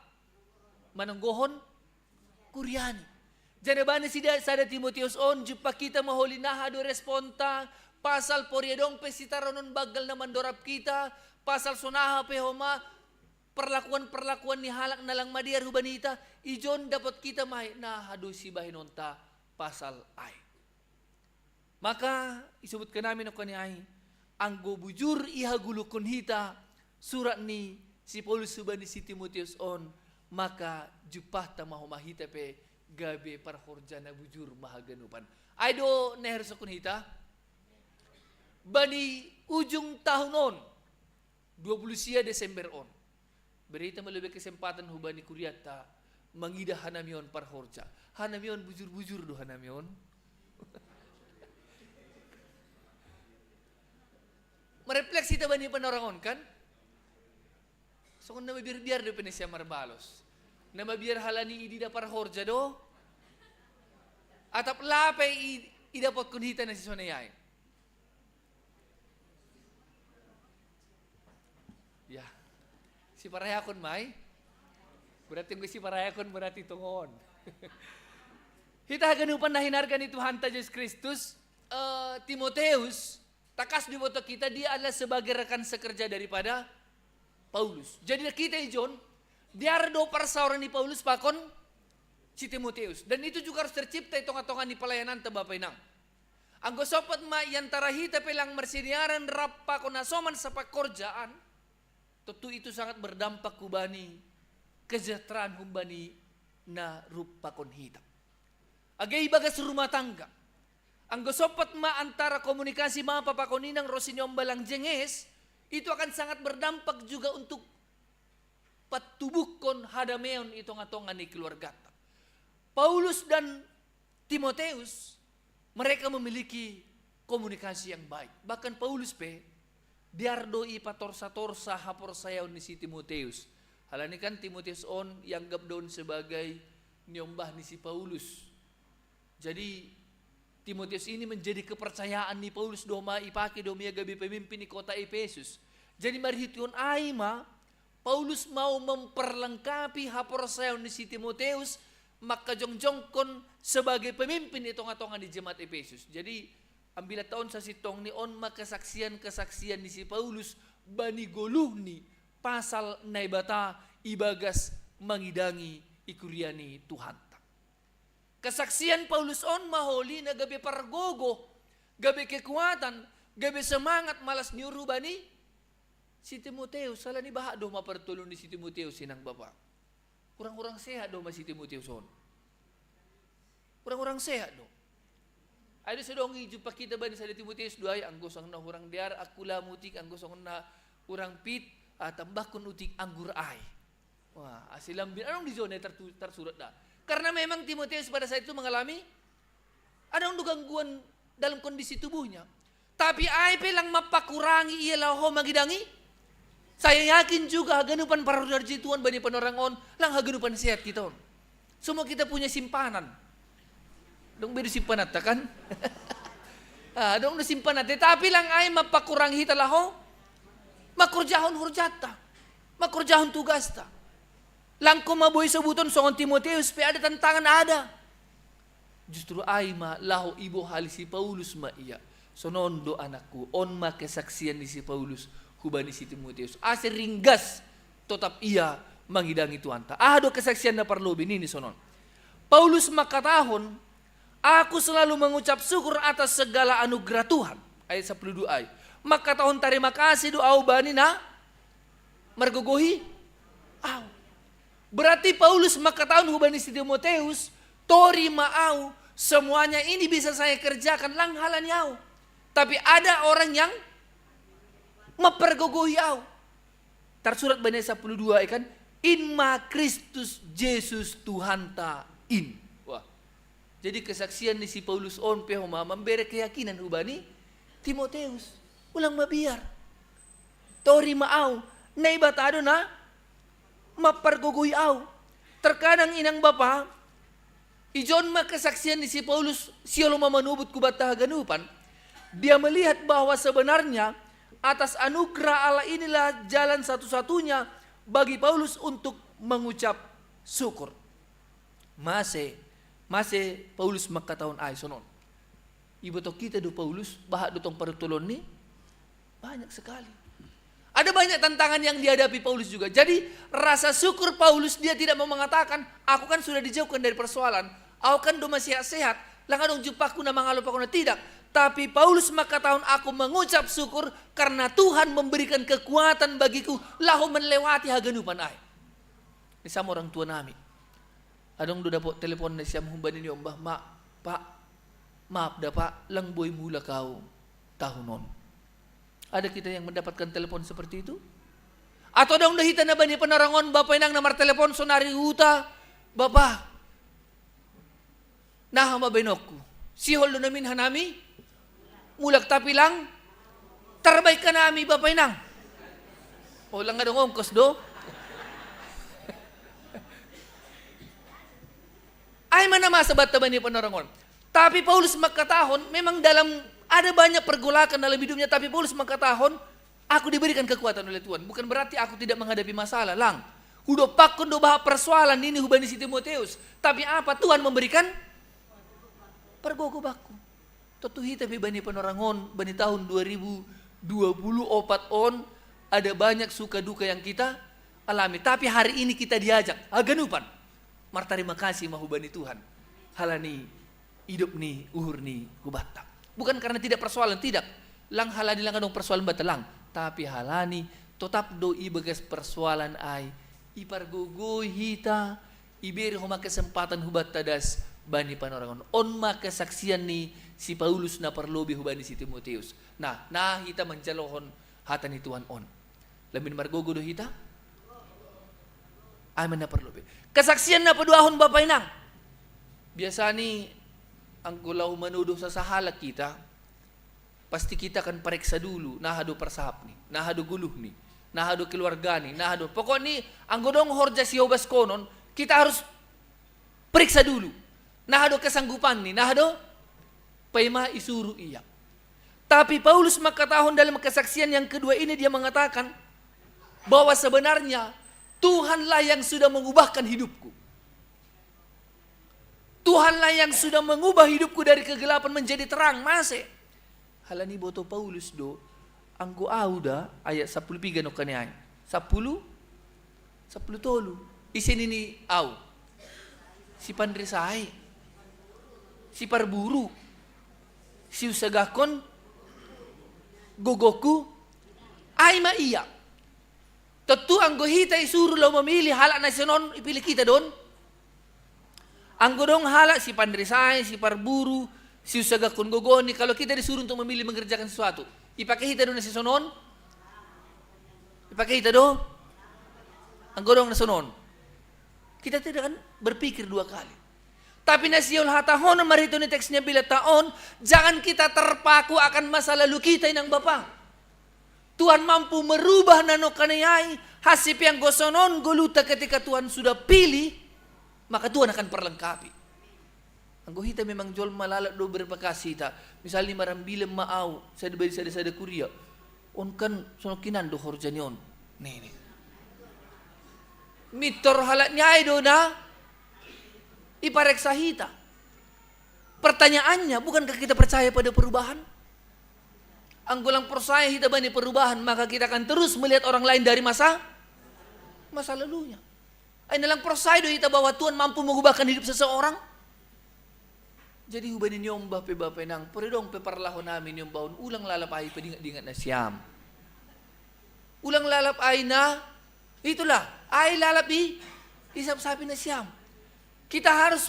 mananggohon kuryani. Jadi bani sida sada Timoteus on jupa kita maholi naha do responta pasal poriadong pesitaronon bagal na mandorap kita pasal sonaha pehoma perlakuan ni halak na lang madiar hubanita ijon dapat kita mahi naha do si bahinonta pasal ay. Maka isebutkan namin ako ni ay, ang bujur ihagulukon hita, surat ni si Paulus subani si Timoteus on, maka jupah ta mahumahita pe gabi parhorja na bujur mahaganupan. Ay do nehersokon hita, bani ujung tahun on, 20 Desember on, berita melebih kesempatan hubani kuryata, mangida hanamion parhorja. Hanamion bujur-bujur do hanamion. Merefleksi ta bani panorangon kan? So kung namabir-biar do penesya marbalos. Namabir halani idi da parhorja do. Atap lapay idapot kunhita na si sonayay. Ya. Si parayakon may. Berarti ko si parayakon berarti tungon. Hita ganupan na hinarga ni Tuhan ta Yesus Kristus, Timoteus, takas di boto kita, dia adalah sebagai rekan sekerja daripada Paulus. Jadi kita John, dia do parsauran ni Paulus pakon si Timoteus. Dan itu juga harus tercipta itongan-tongan di pelayanan ta Bapak Inang. Anggo sopat ma yantara hita pelang mersiniaran rapa konasoman sa pakorjaan, tentu itu sangat berdampak kubani kesejahteraan humbani na rupa kon hita. Agay bagas rumah tangga. Ang gosopat ma antara komunikasi mga papakoninang Rosinyong balang jenges, itu akan sangat berdampak juga untuk patubukon hadameon itong atongan ni keluarga. Paulus dan Timoteus, mereka memiliki komunikasi yang baik. Bahkan Paulus diardo ipatorsa-torsa hapor sayaw ni si Timoteus. Halani kan Timoteus on yang gabdon sebagai nyombah ni si Paulus. Jadi Timoteus ini menjadi kepercayaan ni Paulus doma ipake domia gabi pemimpin di kota Efesus. Jadi marhition aima Paulus mau memperlengkapi hapor sayaw ni si Timoteus maka jongjongkon sebagai pemimpin itong-atongan di jemaat Efesus. Jadi ambila tahun sa sitong ni on makasaksian-kesaksian ni si Paulus bani goluh ni pasal naibata ibagas mangidangi ikuriani Tuhan. Kesaksian Paulus on maholi na gabi pargogo, gabi kekuatan, gabi semangat malas nyuruh bani si Timoteus. Salah ni bahak doh mapertulong ni si Timoteus sinang bapak. Kurang-kurang sehat doh si Timoteus on. Kurang-kurang sehat doh. Ada sedongi jumpa kita bani sa Timoteus doay ang gosong na hurang diar akula mutik ang gosong na hurang pit tambah kun utik anggur ay. Wah, asilam bin anong di zona tersurat dah. Karena memang Timoteus pada saat itu mengalami ada gangguan dalam kondisi tubuhnya. Tapi ay pelang mapakurangi ialah ho magidangi. Saya yakin juga haganupan para raja Tuhan bani panorangon lang haganupan sehat kita on. Semua kita punya simpanan. Dong bedo simpanat kan? Dong simpanat. Tapi lang ay mapakurangi hitalah ho. Makurjahon hurjata. Makurjahon tugasta. Langko maboy sebuton songon Timoteus pe ada tantangan ada. Justru ay ma laho ibo hali si Paulus ma iya. Sonondo anakku on ma kesaksian ni si Paulus hubani si Timoteus. Ase ringgas tetap iya mangidangi Tuhan ta. Ado kesaksian na parlobi ini sonon. Paulus makatahon, aku selalu mengucap syukur atas segala anugerah Tuhan. Ayat 12 ay. Makatahon terima kasih doa bani na margogohi. Berarti Paulus makatahun hubani si Timoteus, tori maau, semuanya ini bisa saya kerjakan lang halan yau. Tapi ada orang yang mempergogohi yau. Tersurat bani 12 kan, inma Kristus Yesus Tuhan ta in. Wah. Jadi kesaksian ni si Paulus on pehoma memberi keyakinan hubani Timoteus. Ulang mabiar. Tori maau, naibatado na mapargogoy aw. Terkadang inang bapa, ijon kesaksian ni si Paulus, siya lumamanubot kubata ganupan, dia melihat bahwa sebenarnya atas anugerah Allah inilah jalan satu-satunya bagi Paulus untuk mengucap syukur. Masih Paulus makatahon ay sonon. Ibu to kita do Paulus, bahak do tong parutulon ni, banyak sekali. Ada banyak tantangan yang dihadapi Paulus juga. Jadi rasa syukur Paulus dia tidak mau mengatakan, aku kan sudah dijauhkan dari persoalan, aku kan do masih sehat. Lang adong jumpaku na mga lupa ko na tidak. Tapi Paulus makatahon aku mengucap syukur karena Tuhan memberikan kekuatan bagiku lahu melewati haganupan ay. Ini sama orang tua namin. Adong do dapat telepon na siya mahumbanin niyo, Mbah, Pak, maaf dah Pak, lang boy mula kau tahunon. Ada kita yang mendapatkan telepon seperti itu? Atau dong dahita na ba ni panarangon, Bapak inang namar telepon, sonari huta, Bapak, nahama benokku, sihol do namin hanami, mulak tapi lang, terbaik ka nami, Bapak inang. O lang nga dong ongkos do. Ay manamasa ba't ba ni panarangon? Tapi Paulus magkatahon, memang dalam ada banyak pergolakan dalam hidupnya, tapi Paulus magkatahon, aku diberikan kekuatan oleh Tuhan. Bukan berarti aku tidak menghadapi masalah, lang. Udah pakun do bahas persoalan ini hubani si Timoteus. Tapi apa? Tuhan memberikan pergogo baku. Totuhi tapi bani panarangon, bani tahun 2024 on, ada banyak suka duka yang kita alami. Tapi hari ini kita diajak, aganupan. Martarima kasih mahubani Tuhan. Halani hidup ni uhur ni kubatak. Bukan karena tidak persoalan, tidak. Lang halani lang adong persoalan batalang. Tapi halani tetap do ibagas persoalan ay ipargogo hita iberi homa kesempatan hubat tadas bani panarangon. On makasaksian ni si Paulus na parlobi hubani si Timoteus. Nah hita mencalohon hata ni Tuhan on. Lamin margogo do hita? Ay man na parlobi. Kesaksian na paduahon Bapak inang. Biasa ni ang gulaw manudo sa sahala kita, pasti kita akan periksa dulu, nahado persahap ni, nahado guluh ni, nahado keluarga ni, nahado. Pokok ni, ang godong horja si Hobas konon, kita harus periksa dulu. Nahado kesanggupan ni, nahado paima isuru iya. Tapi Paulus makatahon dalam kesaksian yang kedua ini dia mengatakan bahwa sebenarnya Tuhanlah yang sudah mengubahkan hidupku. Tuhanlah yang sudah mengubah hidupku dari kegelapan menjadi terang. Masih. Halani boto Paulus do. Anggo auda ayat 10 no kaniay. 10 tolu. Isin ini au. Si pandresay. Si parburu. Si usagakon. Gogoku. Ay maiya. Tentu anggo hita isuru lo memilih halak nasionon ipilih kita don. Anggo dong halak si pandresay, si parburu, si usaga kun gogoni. Kalau kita disuruh untuk memilih mengerjakan sesuatu, ipakai hita do nasionon, ipakai hita do, anggo dong nasionon. Kita tidak akan berpikir dua kali. Tapi nasiol hatahon marito ni teksnya bila taon, jangan kita terpaku akan masa lalu kita inang Bapa. Tuhan mampu merubah nanokanayai hasip yang gosonon goluta ketika Tuhan sudah pilih, maka Tuhan akan perlengkapi. Anggo hita memang jual malalak do berpakasi ta. Misalnya marambilam maau, saya diberi sada kuria. On kan sonokinan do horjanion. Nih. Mitor halaknya ay do na ipareksa hita. Pertanyaannya, bukankah kita percaya pada perubahan? Ang gulang percaya kita bani perubahan, maka kita akan terus melihat orang lain dari masa lalunya. Ay nalang percaya do kita bahwa Tuhan mampu mengubahkan hidup seseorang. Jadi hubanin yung bape nang peridong peparlahon namin yung baon ulang lalap ay padingat-dingat na siyam. Ulang lalap ay na itulah ay lalapi isap-sapi na siyam. Kita harus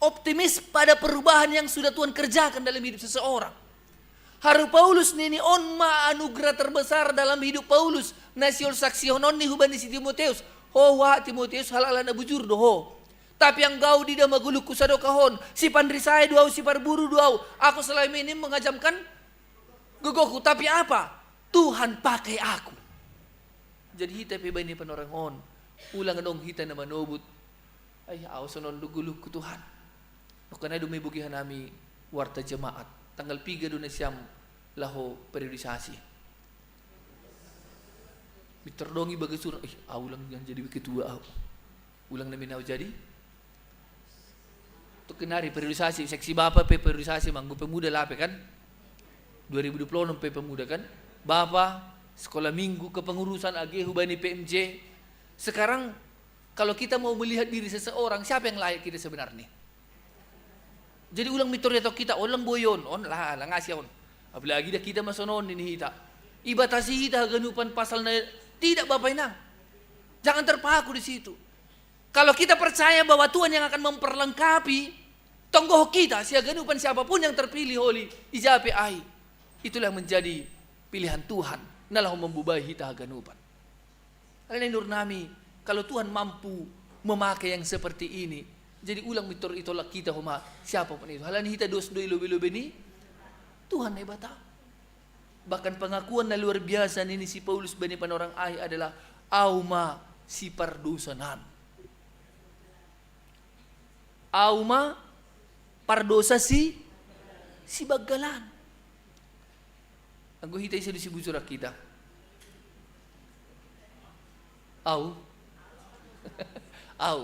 optimis pada perubahan yang sudah Tuhan kerjakan dalam hidup seseorang. Haru Paulus nini on anugerah terbesar dalam hidup Paulus. Nasiol saksihonon ni hubani si Timoteus. Ho wa Timoteus halala na bujur doho. Tapi yang gau di damaguluk kusado kahon. Si pandrisay duaw, si parburu duaw. Aku selama ini mengajamkan gogoku. Tapi apa? Tuhan pakai aku. Jadi hita pibay ni panorangon. Ulang dong hita na manobut. Ay awas non duguluk ku Tuhan. Nukana dumibugihan nami warta jemaat. Tanggal 3 doon na siyam laho periodisasi. Biterdongi bagai surang, ulang yang jadi ketua ulang namin jadi. Tuk kenari periodisasi, seksi bapa pe periodisasi manggu pemuda lape kan. 2026 pe pemuda kan. Bapa, sekolah minggu kepengurusan AG hubani PMJ. Sekarang kalau kita mau melihat diri seseorang, siapa yang layak kita sebenarnya? Jadi ulang mitorya to kita, ulang boyon, on lah ngasih on. Apalagi dah kita masonon ini hita. Ibatasi hita ganupan pasal na tidak Bapak Inang. Jangan terpaku di situ. Kalau kita percaya bahwa Tuhan yang akan memperlengkapi tonggoh kita, ganupan siapapun yang terpilih holi ijape ai. Itulah menjadi pilihan Tuhan. Nalah membubahi hita ganupan. Karena nur nami, kalau Tuhan mampu memakai yang seperti ini, jadi ulang mitor itulah kita homa siapapun itu. Halani hita dos doi lobe-lobe ni Tuhan hebata. Bahkan pengakuan na luar biasa ini si Paulus bani panorang ai adalah auma si pardosanan. Auma pardosa si bagalan. Anggo hita isa di si bujurak kita. Au. Au.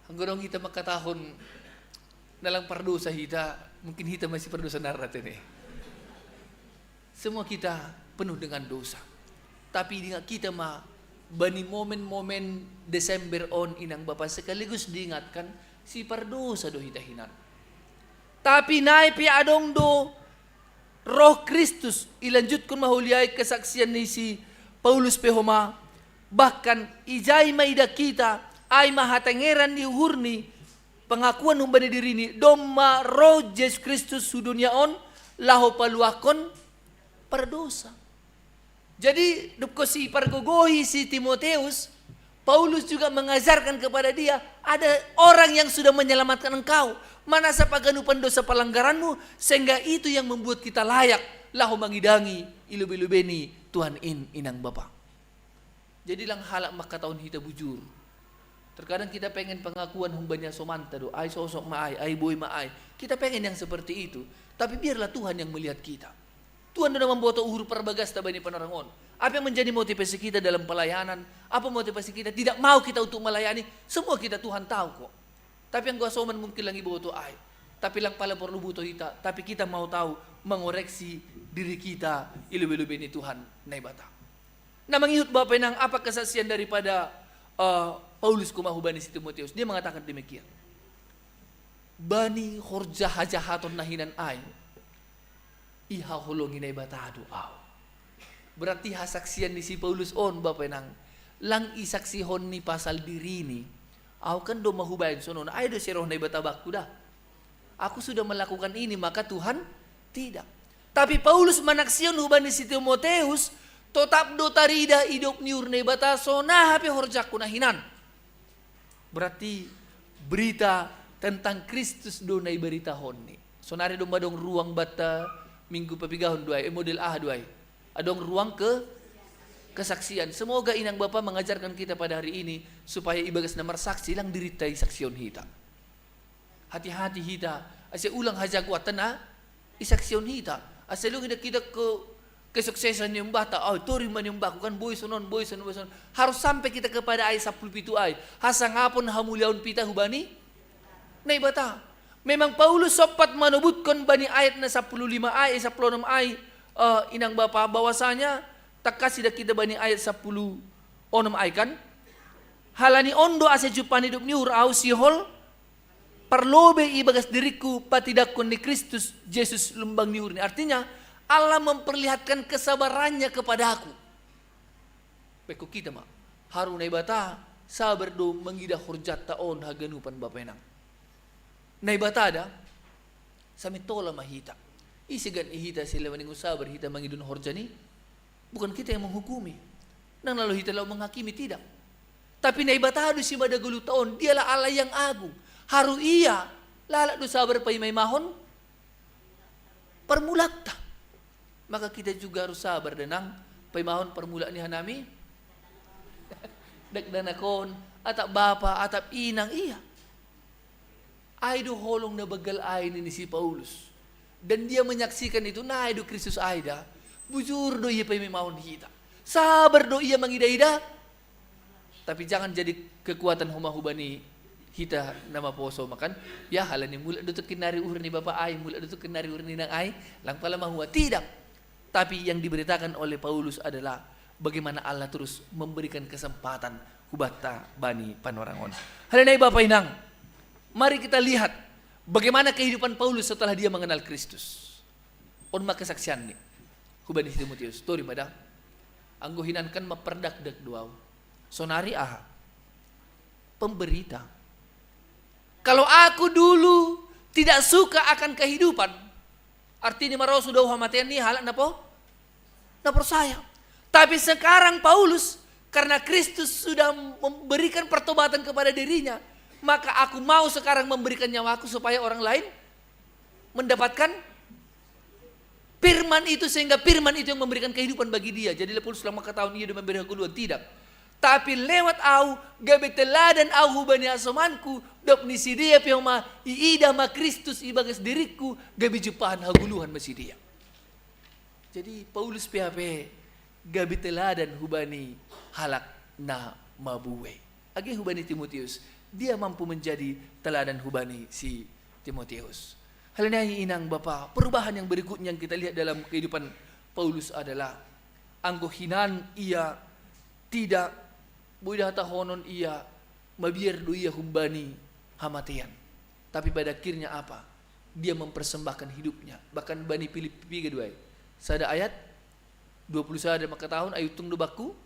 Anggo dong kita makatahon nalang pardosa hita, mungkin hita masih pardosa natin eh. Semua kita penuh dengan dosa. Tapi diingat kita bani momen-momen Desember on inang Bapak sekaligus diingatkan si pardosa do hita hinan. Tapi naik pi adong do Roh Kristus ilanjutkan mahuliai kesaksian ni si Paulus pehoma, bahkan ijai maida kita ay mahatengeran ni uhurni pengakuan umbani diri ni doma roh Yesus Kristus sudunya on laho paluakon perdosa. Jadi dupko si pargogohi si Timoteus, Paulus juga mengajarkan kepada dia ada orang yang sudah menyelamatkan engkau. Mana sa paganupan dosa pelanggaranmu sehingga itu yang membuat kita layak laho mangidangi ilubi-lubeni Tuhan inang Bapa. Jadi lang halak makataon hita bujur. Terkadang kita pengen pengakuan humbanya somanta do, ay sosok maay, ay boy maay. Kita pengen yang seperti itu, tapi biarlah Tuhan yang melihat kita. Tuhan sudah membuat uhur perbagas tabani panarangon. Apa yang menjadi motivasi kita dalam pelayanan? Apa motivasi kita tidak mau kita untuk melayani? Semua kita Tuhan tahu kok. Tapi yang gua soman mungkin lagi butuh ay. Tapi lang pala perlu butuh kita. Tapi kita mau tahu mengoreksi diri kita ilu-ilu ini Tuhan naibata. Nah mengihut Bapak Inang apa kesaksian daripada Paulus kumahubani si Timoteus. Dia mengatakan demikian. Bani horja hajahaton nahinan ay. Iha holongin ay batado aw. Berarti hasaksian ni si Paulus on Bapak Inang. Lang isaksihon ni pasal diri ni. Aw kan do mahubayan sonon. Ay do si roh na ibatabak dah. Aku sudah melakukan ini maka Tuhan tidak. Tapi Paulus manaksiyon hubani si Timoteus. Totap do tarida idop niur na ibataso na hapi horjak kunahinan. Berarti berita tentang Kristus do na iberitahon ni. Sonari do madong ruang bata minggu papigahon duay, model A duay. Adong ruang kesaksian. Semoga inang Bapa mengajarkan kita pada hari ini supaya ibagas na marsaksi lang diritai saksyon hita. Hati-hati hita. Asya ulang hajaguatan na isaksyon hita. Asya lungi na kita kesuksesan yung bata. Oh, turing man yung bako kan boy sonon. Harus sampai kita kepada ay 10 ay. Hasangapon hamulyaon pita hubani. Nay bata. Memang Paulus sopat manubutkan bani ayat na 15 ay, 16 ay inang Bapa bahwasanya takas sida kita bani ayat 10 ay kan. Halani ondo asa jupan hidup niur au sihol perlobe ibagas diriku patidakon ni Kristus Yesus lembang niur ni. Artinya Allah memperlihatkan kesabarannya kepada aku. Beko kita harunay bata sabar do mengidah hurjat taon haganupan Bapak Enang. Naibata ada sami tola mahita. Isigan ihita sila maning sabar hita mangidun horjani. Bukan kita yang menghukumi. Nang lalu hita lalu menghakimi tidak. Tapi naibata do si badagulu taon dialah Allah yang agung. Haru iya lalak do sabar pay may mahon permulakta. Maka kita juga harus sabar denang paimahon permulaan ni hanami dagdanakon atap bapa atap inang iya ay do holong na bagal ay ni si Paulus dan dia menyaksikan itu na ay do Kristus ayda bujur do iya paimahon hita sabar do iya mangida-ida tapi jangan jadi kekuatan humahubani hita nama poso makan ya halani mula do kinari ur ni bapa ay mula do kinari ur ni nang ay lang pala mahuwa tidak. Tapi yang diberitakan oleh Paulus adalah bagaimana Allah terus memberikan kesempatan kubata bani panorangon. Halanay Bapak Inang, mari kita lihat Bagaimana kehidupan Paulus setelah dia mengenal Kristus? On kesaksian nih. Hubani Timotius, tori pada anggo hinankan maperdakdak duau. Sonari aha. Pemberita. Kalau aku dulu tidak suka akan kehidupan, artinya marau sudah hamatian nih halak napo? Napor saya. Tapi sekarang Paulus karena Kristus sudah memberikan pertobatan kepada dirinya, maka aku mau sekarang memberikan nyawaku supaya orang lain mendapatkan firman itu, sehingga firman itu yang memberikan kehidupan bagi dia. Jadi Paulus selama tahun ia sudah memberi keduluan tidak. Tapi lewat au gabe teladan au hubani asomanku dok nisi dia pioma iida ma Kristus ibagas diriku gabe jupahan haguluhan masih dia. Jadi Paulus PHP gabe teladan hubani halak na mabuwe. Agi hubani Timotius, dia mampu menjadi teladan hubani si Timotius. Hal ini inang Bapak, perubahan yang berikutnya yang kita lihat dalam kehidupan Paulus adalah anggohinan ia tidak buida tahonon ia mabiar do ia humbani hamatian. Tapi pada akhirnya apa? Dia mempersembahkan hidupnya. Bahkan bani Filipi kedua. Sada ayat 20 sada maka tahun ayutung do baku.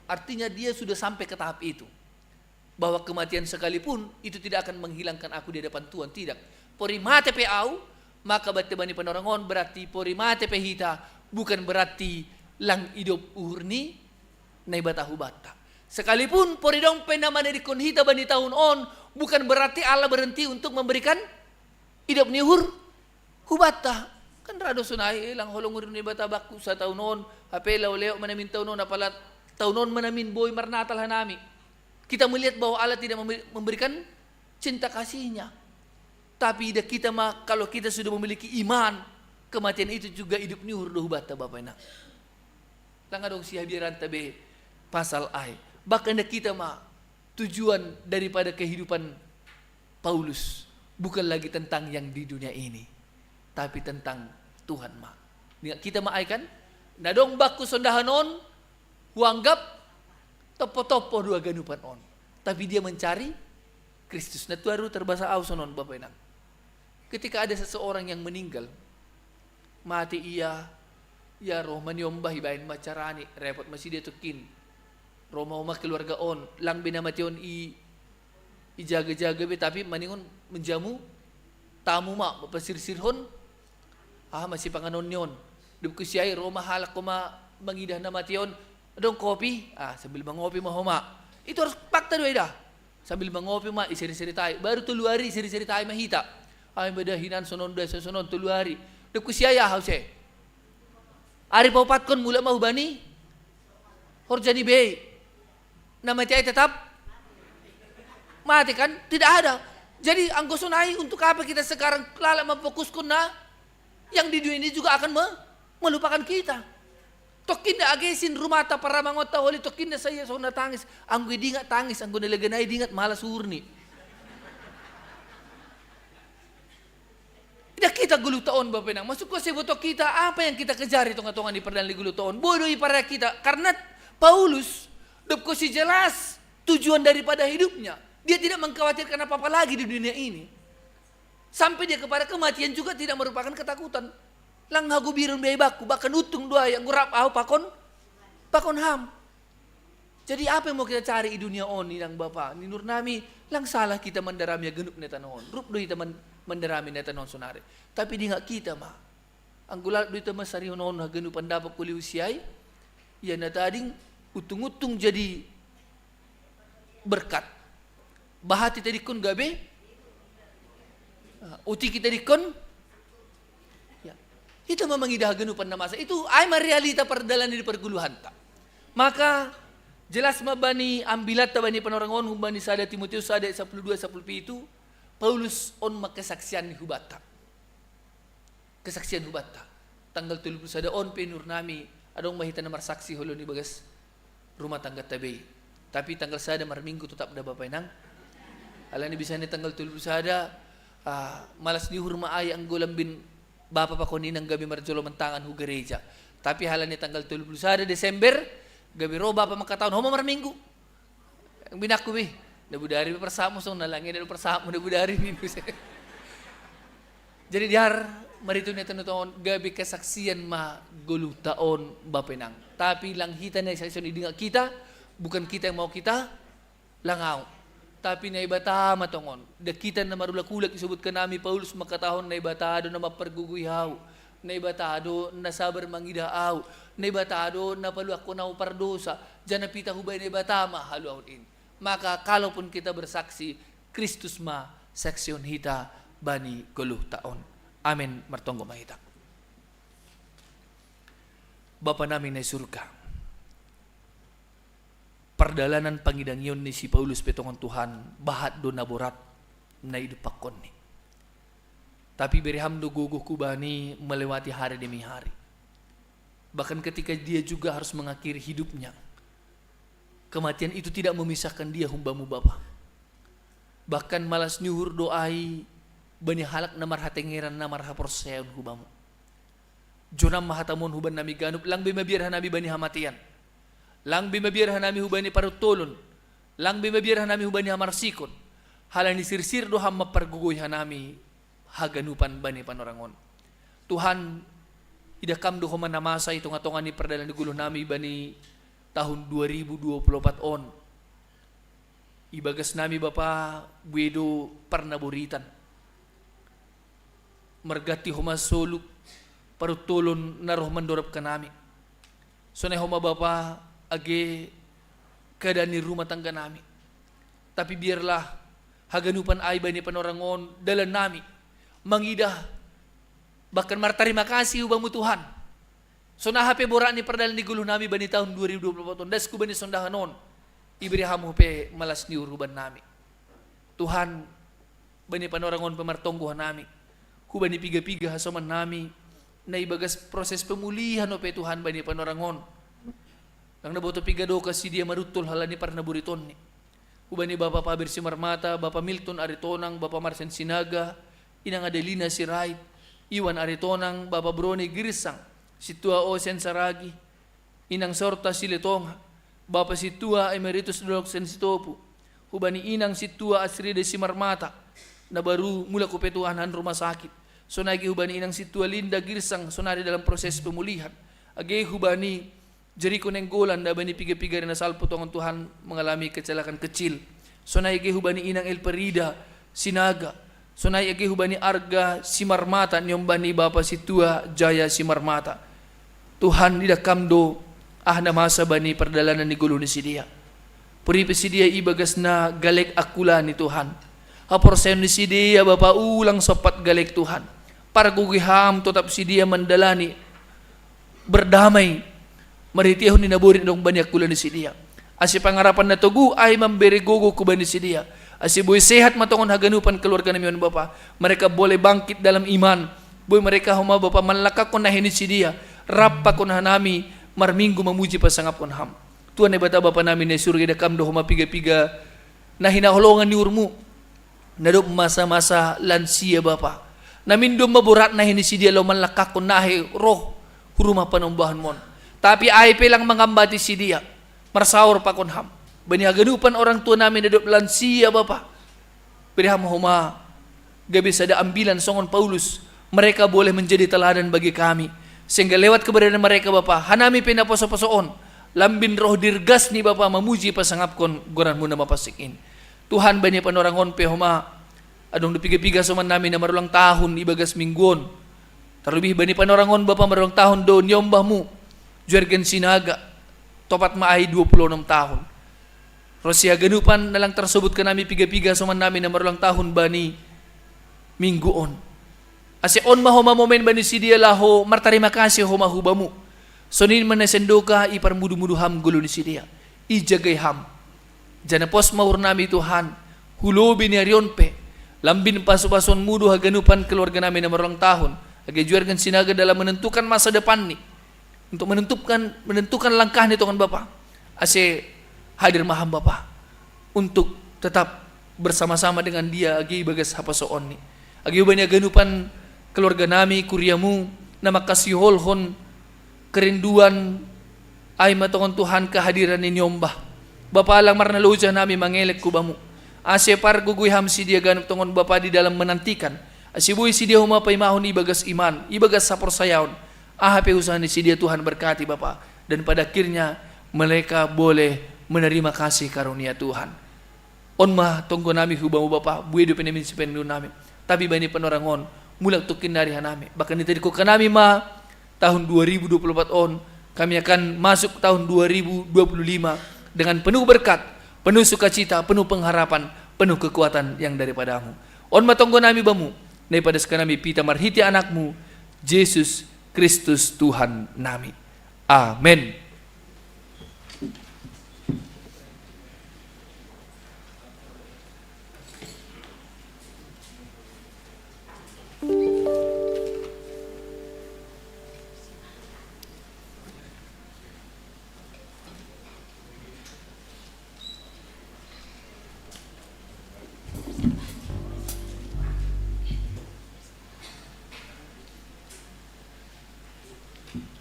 Artinya dia sudah sampai ke tahap itu. Bahwa kematian sekalipun itu tidak akan menghilangkan aku di hadapan Tuhan, tidak. Pori mate pe au, maka bate bani penorangon berarti pori mate pe hita, bukan berarti lang hidup uhurni nai batahu bata. Sekalipun pori dong pe nama dari kon hita bani tahun on, bukan berarti Allah berhenti untuk memberikan hidup ni hubata. Kan rado sunai lang holong urin ni bata baku sa tahun on, ape leo manamin tahun on apalat tahun on manamin boy marnatal hanami. Kita melihat bahwa Allah tidak memberikan cinta kasihnya. Tapi kita kalau kita sudah memiliki iman, kematian itu juga hidup ni hurduh bata Bapak Ina. Langga dong si habiran tabe pasal ai. Bahkan kita tujuan daripada kehidupan Paulus bukan lagi tentang yang di dunia ini, tapi tentang Tuhan Kita ai kan? Nadong baku sondahanon, huanggap topo-topo dua ganupan on. Tapi dia mencari Kristus. Nah tuaru terbasa ausonon Bapak Ina. Ketika ada seseorang yang meninggal, mati ia, ya roh maniombah ibain macarani, repot masih dia tukin. Roh mau keluarga on, lang binamation ijaga-jaga be, tapi maningon menjamu tamu pasir-sirhon, masih panganon yon. Duk siay roh mahalak ko mangidah na mation, dong kopi, sambil mengopi mahoma. Itu harus fakta doy dah. Sambil mengopi isiri-siri tayo, baru tuluari isiri-siri tayo mahita. Ay badahinan sonon desa sonon tuluari. Duk siaya hause. Ari paupat kon mula mahubani. Horjani be. Nama tiay tetap mati kan? Tidak ada. Jadi anggosunai untuk apa kita sekarang lala memfokuskan na yang di dunia ini juga akan melupakan kita. Tokinda agesin rumah ta para mangota holi tokinda saya sona tangis. Anggo dingat tangis, anggo neleganay dingat malas urni. Tidak kita gulu taon Bapak Nang. Masuk ko seboto kita apa yang kita kejar itu ngatongan di perdan gulu taon. Bodoh para kita karena Paulus dop ko si jelas tujuan daripada hidupnya. Dia tidak mengkhawatirkan apa-apa lagi di dunia ini. Sampai dia kepada kematian juga tidak merupakan ketakutan. Lang hagu birun bebaku bahkan utung doa yang gurap au pakon ham. Jadi apa yang mau kita cari di dunia on ini lang Bapak? Ni nur nami lang salah kita mendaramnya genup netanon. Rup do kita menderami netanon sonare. Tapi di ngak kita anggulat do kita masari on genup pendapat kuli usiai. Ya na tading utung-utung jadi berkat. Bahati tadi kun gabe. Uti kita dikon. Ya. Itu memang idah genupan na masa. Itu ay realita perdalan di perguluhan ta. Maka jelas mabani ambilat tabani panorangon humbani sada Timotius sada 12-10 itu Paulus on makasaksian ni hubata. Kesaksian hubata. Tanggal 30 sada on penur nami adong mahita na marsaksi holo ni bagas rumah tangga tabe. Tapi tanggal sada marminggu tetap da Bapak Nang. Ala ni bisa ni tanggal 30 sada malas di hurma ay ang gulambin Bapak pa koninang gabi marjolo mentangan hu gereja. Tapi halan ni tanggal 30 sada Desember gabi ro Bapak makataon homo marminggu. Ang binaku bi, nabudari persamo song nalangin na persamo nabudari ni. Jadi diar marito na taon gabi kesaksian ma 10 taon bapenang. Tapi lang hita na saksyon idinga kita, bukan kita yang mau kita langaw. Tapi na ibata matongon. Da kita na marulak-ulak isubot ka nami Paulus makatahon na ibatado na maparguguyaw. Na ibatado na sabar mangidaaw. Na ibatado na paluak ko na upardosa. Diyan na pita hubay na ibata mahaluawin. Maka kalaupun kita bersaksi, Kristus ma saksyon hita bani 10 taon. Amin martonggo mahita. Bapa namin na surga. Perdalanan pangidangyon ni si Paulus petongon Tuhan bahat do naborat na idupakon ni. Tapi beriham do guguh kubani melewati hari demi hari. Bahkan ketika dia juga harus mengakhiri hidupnya, kematian itu tidak memisahkan dia humbamu Bapa. Bahkan malas nyuhur doai bani halak namar hatengeran namar haporseon hubamu. Jonam mahatamon huban nami ganup lang bimabiar nami bani hamatian. Lang bimabiar nami hubani parutulon. Lang bimabiar nami hubani hamarsikon. Halani sirsir do ham mapargugoy nami haganupan bani panorangon. Tuhan idakam do human namasa itong atongan ni perdalan gulo nami bani tahun 2024 on. Ibagas nami Bapa buedo parnaburitan. Mergati huma suluk parutulon na roh mandorap ka nami. So na huma Bapa age keadaan ni rumah tangga nami. Tapi biarlah haganupan ay bani panorangon dalan nami mangidah bahkan martarima kasih ubamu Tuhan. So na hape bora ni perdalan ni gulo nami bani tahun 2024 das ku bani sondahan non iberi hamu pe malas ni uruban nami. Tuhan bani panorangon pemartongguhan nami. Ku bani piga-piga hasoman nami na ibagas proses pemulihan o pe Tuhan bani panorangon. Ang naboto pigado kasi dia marutol halani par naburiton ni. Ubani Bapa Paber si Marmata, Bapa Milton Aritonang, Bapa Marcen Sinaga, Inang Adelina si Wright, Iwan Aritonang, Bapa Brony Girisang, si Tua Osen Saragi, Inang Sorta si Letonga, Bapa si Tua Emeritus Doloksen si Topu, Ubani Inang si Tua Asride si Marmata, na baru mula kupetuanan rumah sakit. So nagi hubani Inang si Tua Linda Girisang, so nari dalam proses pemulihan. Age hubani Jericho Nenggolan na bani piga-piga rin nasal potongan Tuhan mengalami kecelakaan kecil. So na ige hubani Inang El Perida Sinaga. So na ige hubani Arga si Marmata niyong bani Bapa si Tua Jaya si Marmata. Tuhan didakamdo na masa bani perdalanan ni gulo ni sidia. Puripe sidia ibagas na galek akula ni Tuhan. Haporsen ni sidia Bapa ulang sopat galek Tuhan. Para gugiham tetap sidia mandalani berdamai maritihon ni naburin dong banyak kulan di sidia. Asi pangarapan na tugu ay memberi gugu kuban di sidia. Asi boy sehat matongon haganupan keluarga namin Bapa. Mereka boleh bangkit dalam iman. Boy mereka huma Bapa manlaka kon na hini sidia. Rapa kon hanami marminggu memuji pasangap kon ham. Tuhan bata Bapa namin na surga dakam do huma piga-piga na hinaholongan ni urmu. Nadop masa-masa lansia Bapa. Namin do maburat na hini sidia lo manlaka kon nahe roh rumah panumbahan mon. Tapi ay pelang mengambati si dia. Marsaur pa konham. Banihaganupan orang tua namin na dop lansia Bapa. Beriham huma gabi sada ambilan songon Paulus. Mereka boleh menjadi teladan bagi kami. Sehingga lewat keberadaan mereka Bapa. Hanami pinaposo-posoon. Lambin roh dirgas ni Bapa memuji pasangapkon goran muna mapasikin. Tuhan bani panorangon pe huma. Adong dupiga-piga soman namin na marulang tahun ibagas mingguon. Terlebih bani panorangon Bapa marulang tahun do nyombahmu. Jurgen Sinaga, topat maay 26 tahun. Rosia ganupan nalang tersebut ka nami piga-piga soman namin na marulang tahun bani mingguon. Asi on mahoma momen bani si dia laho martarima kasih homa hubamu. Sonin manasendoka iparmudu-muduham gulo ni si dia. Ijagay ham. Jana pos maur nami Tuhan. Hulobi ni Arionpe. Lambin paso-pason mudu haganupan keluarga namin na marulang tahun. Agay Jurgen Sinaga dalam menentukan masa depan ni. Untuk menentukan langkah ni Tuhan Bapa. Ase hadir maham Bapa untuk tetap bersama-sama dengan dia agi bagas hapasoon ni. Agi ubani aganupan keluarga nami kuriamu na makasiholhon kerinduan ay matongon Tuhan kehadiran ni nyombah. Bapa lang marnaluja nami mangelek kubamu. Ase par guguyham si dia ganup tongon Bapa di dalam menantikan Asibuhi si dia huma paimahon ibagas iman, ibagas sapor sayaon. Ahape usaha ni si dia Tuhan berkati Bapak. Dan pada akhirnya mereka boleh menerima kasih karunia Tuhan. On mah tonggo nami hubamu Bapak, buedo penemin si pendu nami. Tapi bani penorangon, mulak tukin dari hanami. Bahkan itu ko kanami mah tahun 2024 on, kami akan masuk tahun 2025 dengan penuh berkat, penuh sukacita, penuh pengharapan, penuh kekuatan yang daripadamu. On matonggo nami bamu, daripada sekarang pita marhiti anakmu, Yesus Kristus Tuhan nami. Amin.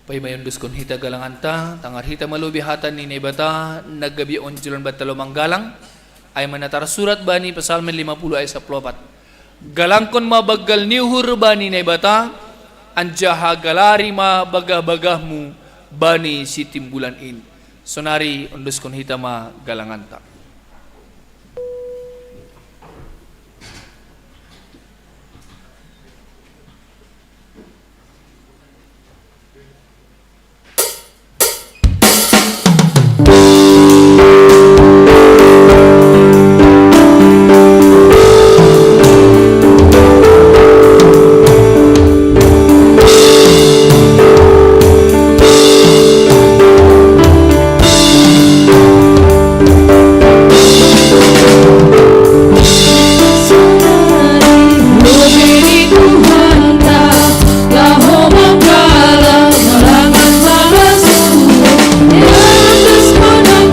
Paimayon duskon hita galanganta, tangar hita malubi hatan ni nebata, naggabi onjulan batalo manggalang, ay manatar surat bani Psalm 50 ayat 14. Galangkon mabagal niuhur bani nebata, anjaha galari mabagah-bagahmu bani si timbulan in. Sonari onduskon hita ma galanganta. Yesus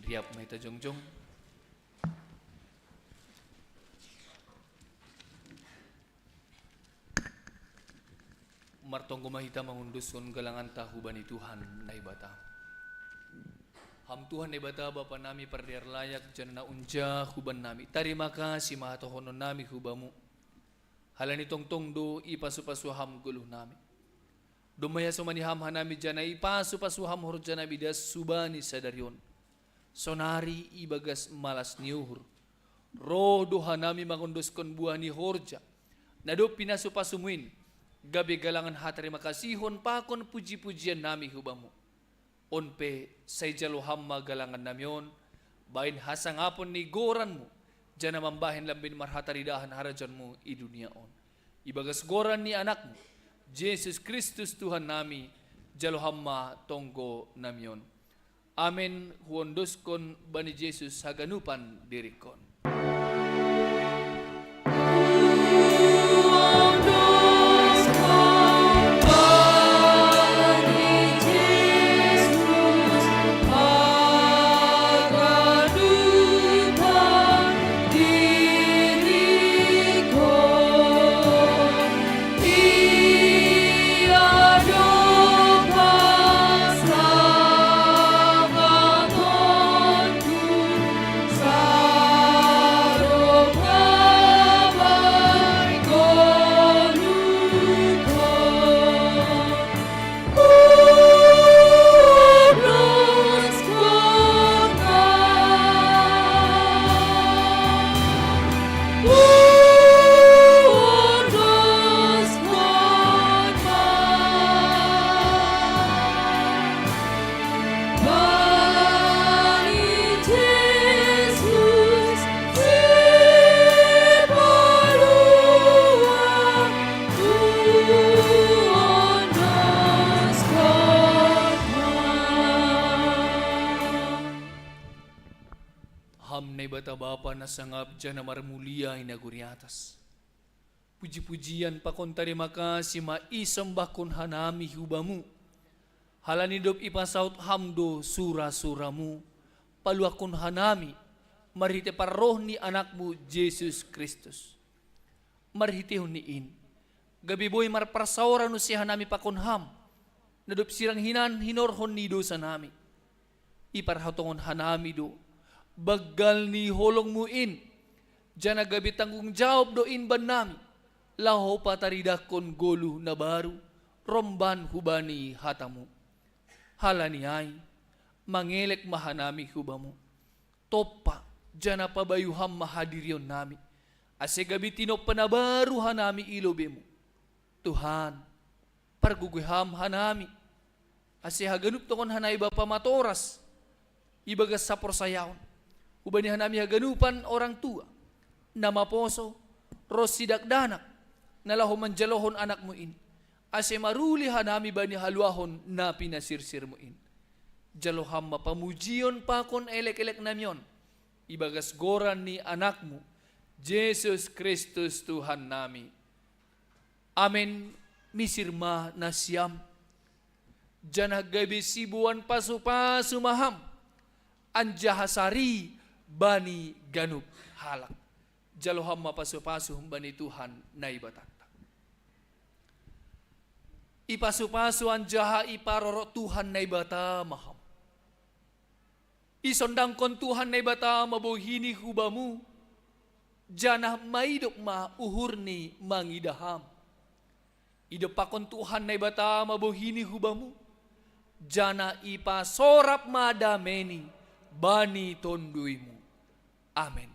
Riap mahita jongjong. Martonggo mahita mangundusun galangan tahu bani Tuhan na ibata. Ham Tuhan na ibata Bapa nami pardiar layak janana unja huban nami. Terima kasih mahatohonon nami hubamu. Halani tongtong do ipasupasu ham guluh nami. Dumaya sumani ham hanami jana ipasupasu ham hor jana bidas subani sadarion. Sonari ibagas malas niuhur. Roh doha nami mangunduskon buah ni horja. Nado pinasupasumuin. Gabi galangan terima kasihon pakon puji-pujian nami hubamu. Onpe say jalo hamma galangan namyon. Bain hasangapon ni goranmu. Jana mambahin lambin marhataridahan harajanmu i dunia on. Ibagas goran ni anakmu. Jesus Kristus Tuhan nami. Jalo hamma tonggo namyon. Amen. Huondoskon bani Jesus haganupan dirikon. Bapa na sangap dyan na marmulia inaguri atas. Puji-pujian pakon terima kasih maisambah kon hanami hubamu. Halanidop ipasaut hamdo sura-suramu. Paluakon hanami marhite paroh ni anakmu Jesus Kristus. Marhite huniin. Gabi boy marparsawara no si hanami pakon ham. Nadop sirang hinan hinorhon ni dosa nami. Iparhatongon hanami do. Bagal ni holong muin. Diyan gabi tanggung jawab doin ban nami. Laho pataridakon golu na baru. Romban hubani hatamu. Halani ay. Mangelek mahanami hubamu. Topa. Diyan pabayuham mahadirion nami. Ase gabi tinop panabaru hanami ilobemu. Tuhan. Parguguham hanami. Ase haganup tokon hanay bapa matoras. Ibagas sa porsayaon. Ubanihan nami haganupan orang tua. Nama poso. Rosidak danak. Nalaho manjalohon anak mo in. Ase maruli hanami bani haluahon na pinasirsir mo in. Jaloham mapamujion pakon elek-elek namyon. Ibagas goran ni anakmu. Jesus Kristus Tuhan nami. Amen. Misirma na siyam. Diyan hagabi sibuan pasu-pasu maham. Anjahasari bani ganup halak. Jaloham mapasu-pasu bani Tuhan na ibatata. Ipasu-pasu anjaha iparoro Tuhan na ibata maham. Isondangkon Tuhan na ibata mabuhini hubamu. Janah maidok ma uhurni mangidaham. Idopakon Tuhan na ibata mabuhini hubamu. Jana ipasorap madameni bani tonduimu. Amen.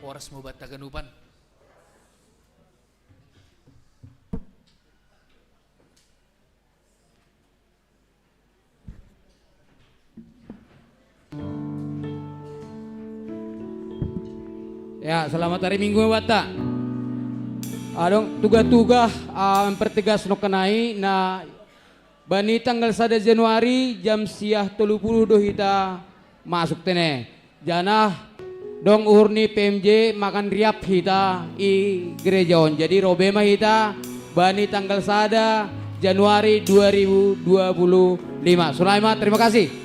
Oras mo ba't taganupan? Ya, selamat hari Minggu Bata. Adong tuga-tuga mempertegas no kenai na bani tanggal 1 Januari jam siah 30 do hita masuk tene. Jana dong urni PMJ makan riap hita i gerejaon. Jadi robema hita bani tanggal 1 Januari 2025. Sulaiman, terima kasih.